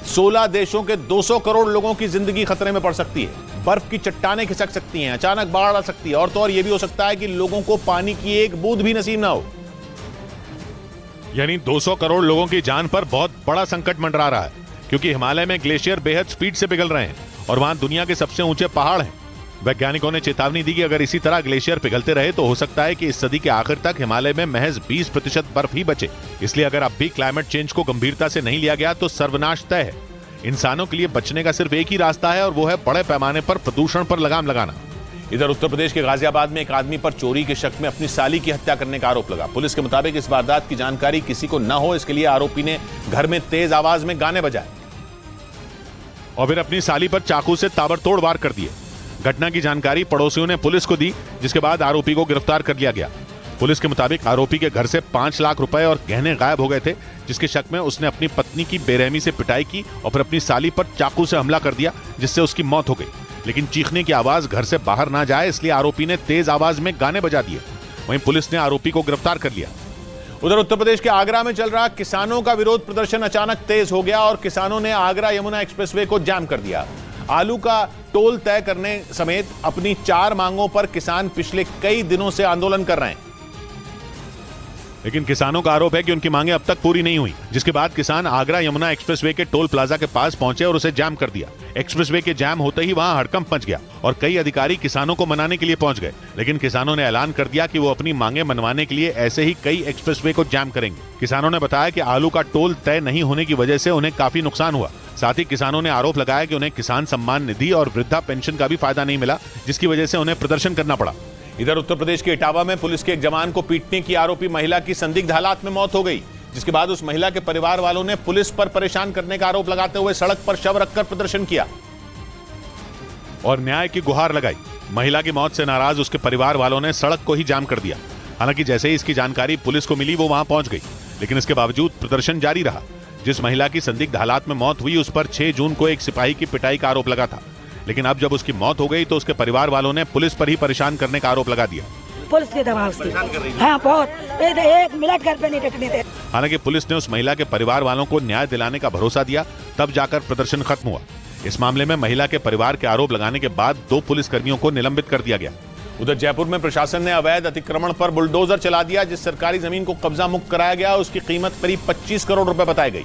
Speaker 1: 16 देशों के 200 करोड़ लोगों की जिंदगी खतरे में पड़ सकती है। बर्फ की चट्टानें खिसक सकती हैं, अचानक बाढ़ आ सकती है और तो और यह भी हो सकता है कि लोगों को पानी की एक बूंद भी नसीब ना हो। यानी 200 करोड़ लोगों की जान पर बहुत बड़ा संकट मंडरा रहा है, क्योंकि हिमालय में ग्लेशियर बेहद स्पीड से पिघल रहे हैं और वहां दुनिया के सबसे ऊंचे पहाड़ हैं। वैज्ञानिकों ने चेतावनी दी कि अगर इसी तरह ग्लेशियर पिघलते रहे तो हो सकता है कि इस सदी के आखिर तक हिमालय में महज 20% बर्फ ही बचे। इसलिए अगर अब भी क्लाइमेट चेंज को गंभीरता से नहीं लिया गया तो सर्वनाश तय है। इंसानों के लिए बचने का सिर्फ एक ही रास्ता है और वो है बड़े पैमाने पर प्रदूषण पर लगाम लगाना। इधर उत्तर प्रदेश के गाजियाबाद में एक आदमी पर चोरी के शक में अपनी साली की हत्या करने का आरोप लगा। पुलिस के मुताबिक इस वारदात की जानकारी किसी को न हो, इसके लिए आरोपी ने घर में तेज आवाज में गाने बजाए और फिर अपनी साली पर चाकू से ताबड़तोड़ वार कर दिए। घटना की जानकारी पड़ोसियों ने पुलिस को दी, जिसके बाद आरोपी को गिरफ्तार कर लिया गया। पुलिस के मुताबिक आरोपी के घर से 5 लाख रुपए और गहने गायब हो गए थे, जिसके शक में उसने अपनी पत्नी की बेरहमी से पिटाई की और फिर अपनी साली पर चाकू से हमला कर दिया, जिससे उसकी मौत हो गई। लेकिन चीखने की आवाज घर से बाहर ना जाए, इसलिए आरोपी ने तेज आवाज में गाने बजा दिए। वहीं पुलिस ने आरोपी को गिरफ्तार कर लिया। उधर उत्तर प्रदेश के आगरा में चल रहा किसानों का विरोध प्रदर्शन अचानक तेज हो गया और किसानों ने आगरा यमुना एक्सप्रेसवे को जाम कर दिया। आलू का टोल तय करने समेत अपनी 4 मांगों पर किसान पिछले कई दिनों से आंदोलन कर रहे हैं, लेकिन किसानों का आरोप है कि उनकी मांगें अब तक पूरी नहीं हुई, जिसके बाद किसान आगरा यमुना एक्सप्रेसवे के टोल प्लाजा के पास पहुंचे और उसे जाम कर दिया। एक्सप्रेसवे के जाम होते ही वहां हड़कंप मच गया और कई अधिकारी किसानों को मनाने के लिए पहुंच गए, लेकिन किसानों ने ऐलान कर दिया कि वो अपनी मांगें मनवाने के लिए ऐसे ही कई एक्सप्रेसवे को जाम करेंगे। किसानों ने बताया कि आलू का टोल तय नहीं होने की वजह से उन्हें काफी नुकसान हुआ। साथ ही किसानों ने आरोप लगाया कि उन्हें किसान सम्मान निधि और वृद्धा पेंशन का भी फायदा नहीं मिला, जिसकी वजह से उन्हें प्रदर्शन करना पड़ा। इधर उत्तर प्रदेश के इटावा में पुलिस के एक जवान को पीटने की आरोपी महिला की संदिग्ध हालात में मौत हो गई, जिसके बाद उस महिला के परिवार वालों ने पुलिस पर परेशान करने का आरोप लगाते हुए सड़क पर शव रखकर प्रदर्शन किया और न्याय की गुहार लगाई। महिला की मौत से नाराज उसके परिवार वालों ने सड़क को ही जाम कर दिया। हालांकि जैसे ही इसकी जानकारी पुलिस को मिली वो वहां पहुंच गई, लेकिन इसके बावजूद प्रदर्शन जारी रहा। जिस महिला की संदिग्ध हालात में मौत हुई उस पर 6 जून को एक सिपाही की पिटाई का आरोप लगा था, लेकिन अब जब उसकी मौत हो गई तो उसके परिवार वालों ने पुलिस पर ही परेशान करने का आरोप लगा दिया।
Speaker 2: पुलिस के दबाव से हाँ, बहुत एक मिनट घर पे नहीं टिकने थे।
Speaker 1: हालांकि पुलिस ने उस महिला के परिवार वालों को न्याय दिलाने का भरोसा दिया, तब जाकर प्रदर्शन खत्म हुआ। इस मामले में महिला के परिवार के आरोप लगाने के बाद 2 पुलिसकर्मियों को निलंबित कर दिया गया। उधर जयपुर में प्रशासन ने अवैध अतिक्रमण पर बुलडोजर चला दिया। जिस सरकारी जमीन को कब्जा मुक्त कराया गया उसकी कीमत करीब 25 करोड़ रुपए बताई गई,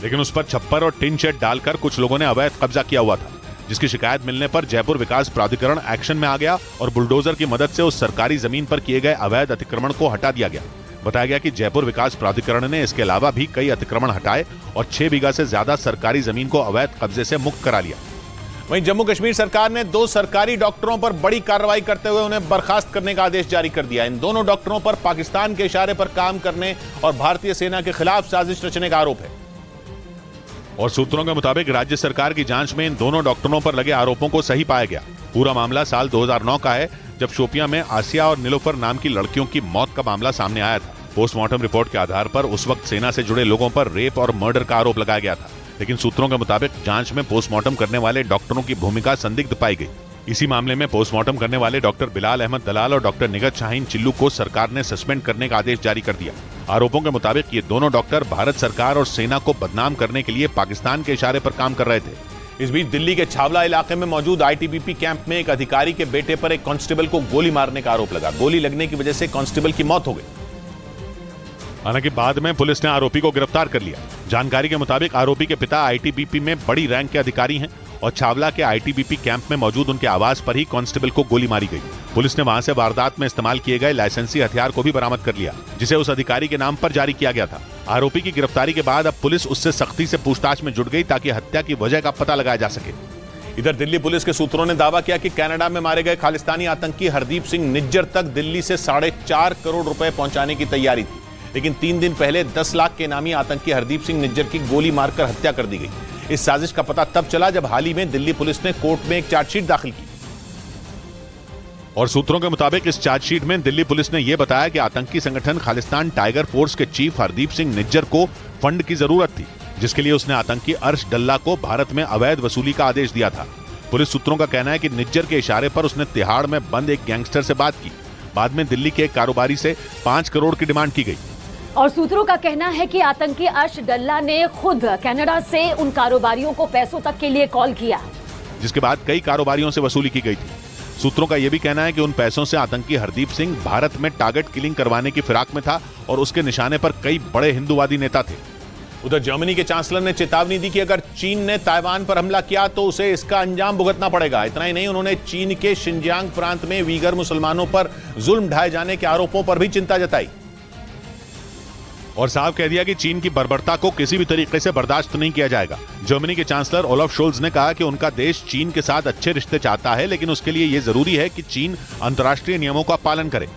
Speaker 1: लेकिन उस पर छप्पर और टिन शेड डालकर कुछ लोगों ने अवैध कब्जा किया हुआ था, जिसकी शिकायत मिलने पर जयपुर विकास प्राधिकरण एक्शन में आ गया और बुलडोजर की मदद से उस सरकारी जमीन पर किए गए अवैध अतिक्रमण को हटा दिया गया। बताया गया कि जयपुर विकास प्राधिकरण ने इसके अलावा भी कई अतिक्रमण हटाए और 6 बीघा से ज्यादा सरकारी जमीन को अवैध कब्जे से मुक्त करा लिया। वहीं जम्मू कश्मीर सरकार ने 2 सरकारी डॉक्टरों पर बड़ी कार्रवाई करते हुए उन्हें बर्खास्त करने का आदेश जारी कर दिया। इन दोनों डॉक्टरों पर पाकिस्तान के इशारे पर काम करने और भारतीय सेना के खिलाफ साजिश रचने का आरोप है और सूत्रों के मुताबिक राज्य सरकार की जांच में इन दोनों डॉक्टरों पर लगे आरोपों को सही पाया गया। पूरा मामला साल 2009 का है, जब शोपियां में आसिया और नीलोफर नाम की लड़कियों की मौत का मामला सामने आया था। पोस्टमार्टम रिपोर्ट के आधार पर उस वक्त सेना से जुड़े लोगों पर रेप और मर्डर का आरोप लगाया गया था, लेकिन सूत्रों के मुताबिक जांच में पोस्टमार्टम करने वाले डॉक्टरों की भूमिका संदिग्ध पाई गई। इसी मामले में पोस्टमार्टम करने वाले डॉक्टर बिलाल अहमद दलाल और डॉक्टर निगत शाहीन चिल्लू को सरकार ने सस्पेंड करने का आदेश जारी कर दिया। आरोपों के मुताबिक ये दोनों डॉक्टर भारत सरकार और सेना को बदनाम करने के लिए पाकिस्तान के इशारे पर काम कर रहे थे। इस बीच दिल्ली के छावला इलाके में मौजूद आईटीबीपी कैंप में एक अधिकारी के बेटे पर एक कांस्टेबल को गोली मारने का आरोप लगा। गोली लगने की वजह से कांस्टेबल की मौत हो गई। हालांकि बाद में पुलिस ने आरोपी को गिरफ्तार कर लिया। जानकारी के मुताबिक आरोपी के पिता आईटीबीपी में बड़ी रैंक के अधिकारी हैं और छावला के आईटीबीपी कैंप में मौजूद उनके आवास पर ही कांस्टेबल को गोली मारी गई। पुलिस ने वहां से वारदात में इस्तेमाल किए गए लाइसेंसी हथियार को भी बरामद कर लिया, जिसे उस अधिकारी के नाम पर जारी किया गया था। आरोपी की गिरफ्तारी के बाद अब पुलिस उससे सख्ती से पूछताछ में जुट गई ताकि हत्या की वजह का पता लगाया जा सके। इधर दिल्ली पुलिस के सूत्रों ने दावा किया कि कनाडा में मारे गए खालिस्तानी आतंकी हरदीप सिंह निज्जर तक दिल्ली से 4.5 करोड़ रुपए पहुंचाने की तैयारी थी, लेकिन 3 दिन पहले 10 लाख के नामी आतंकी हरदीप सिंह निज्जर की गोली मारकर हत्या कर दी गई। इस साजिश का पता तब चला जब हाल ही में दिल्ली पुलिस ने कोर्ट में एक चार्जशीट दाखिल की और सूत्रों के मुताबिक इस चार्जशीट में दिल्ली पुलिस ने यह बताया कि आतंकी संगठन खालिस्तान टाइगर फोर्स के चीफ हरदीप सिंह निज्जर को फंड की जरूरत थी, जिसके लिए उसने आतंकी अर्श डल्ला को भारत में अवैध वसूली का आदेश दिया था। पुलिस सूत्रों का कहना है कि निज्जर के इशारे पर उसने तिहाड़ में बंद एक गैंगस्टर से बात की। बाद में दिल्ली के एक कारोबारी से 5 करोड़ की डिमांड की गई
Speaker 6: और सूत्रों का कहना है कि आतंकी अर्श डल्ला ने खुद कनाडा से उन कारोबारियों को पैसों तक के लिए कॉल किया,
Speaker 1: जिसके बाद कई कारोबारियों से वसूली की गई थी। सूत्रों का यह भी कहना है कि उन पैसों से आतंकी हरदीप सिंह भारत में टारगेट किलिंग करवाने की फिराक में था और उसके निशाने पर कई बड़े हिंदूवादी नेता थे। उधर जर्मनी के चांसलर ने चेतावनी दी कि अगर चीन ने ताइवान पर हमला किया तो उसे इसका अंजाम भुगतना पड़ेगा। इतना ही नहीं, उन्होंने चीन के शिनजियांग प्रांत में वीगर मुसलमानों पर जुल्म ढाए जाने के आरोपों पर भी चिंता जताई और साफ कह दिया कि चीन की बर्बरता को किसी भी तरीके से बर्दाश्त नहीं किया जाएगा। जर्मनी के चांसलर ओलाफ शोल्ज ने कहा कि उनका देश चीन के साथ अच्छे रिश्ते चाहता है, लेकिन उसके लिए यह जरूरी है कि चीन अंतर्राष्ट्रीय नियमों का पालन करे।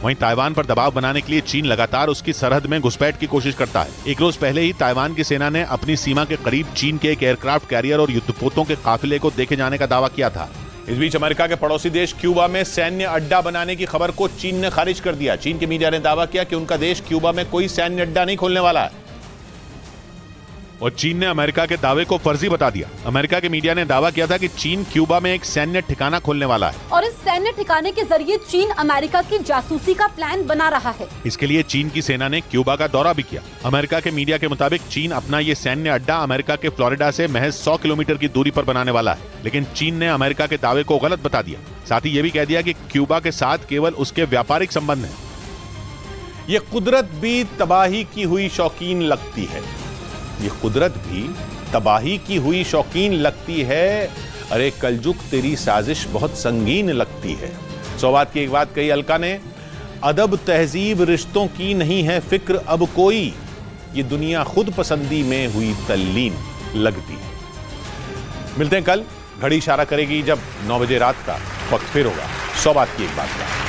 Speaker 1: वहीं ताइवान पर दबाव बनाने के लिए चीन लगातार उसकी सरहद में घुसपैठ की कोशिश करता है। एक रोज पहले ही ताइवान की सेना ने अपनी सीमा के करीब चीन के एक एयरक्राफ्ट कैरियर और युद्धपोतों के काफिले को देखे जाने का दावा किया था। इस बीच अमेरिका के पड़ोसी देश क्यूबा में सैन्य अड्डा बनाने की खबर को चीन ने खारिज कर दिया। चीन के मीडिया ने दावा किया कि उनका देश क्यूबा में कोई सैन्य अड्डा नहीं खोलने वाला है और चीन ने अमेरिका के दावे को फर्जी बता दिया। अमेरिका के मीडिया ने दावा किया था कि चीन क्यूबा में एक सैन्य ठिकाना खोलने वाला है
Speaker 5: और इस सैन्य ठिकाने के जरिए चीन अमेरिका की जासूसी का प्लान बना रहा है।
Speaker 1: इसके लिए चीन की सेना ने क्यूबा का दौरा भी किया। अमेरिका के मीडिया के मुताबिक चीन अपना ये सैन्य अड्डा अमेरिका के फ्लोरिडा से महज 100 किलोमीटर की दूरी पर बनाने वाला है, लेकिन चीन ने अमेरिका के दावे को गलत बता दिया। साथ ही ये भी कह दिया कि क्यूबा के साथ केवल उसके व्यापारिक संबंध हैं। ये कुदरत भी तबाही की हुई शौकीन लगती है। ये कुदरत भी तबाही की हुई शौकीन लगती है। अरे कलजुग तेरी साजिश बहुत संगीन लगती है। सौबात की एक बात कही अलका ने, अदब तहजीब रिश्तों की नहीं है फिक्र अब कोई, ये दुनिया खुद पसंदी में हुई तल्लीन लगती है। मिलते हैं कल, घड़ी इशारा करेगी जब 9 बजे रात का वक्त फिर होगा। सौबात की एक बात का।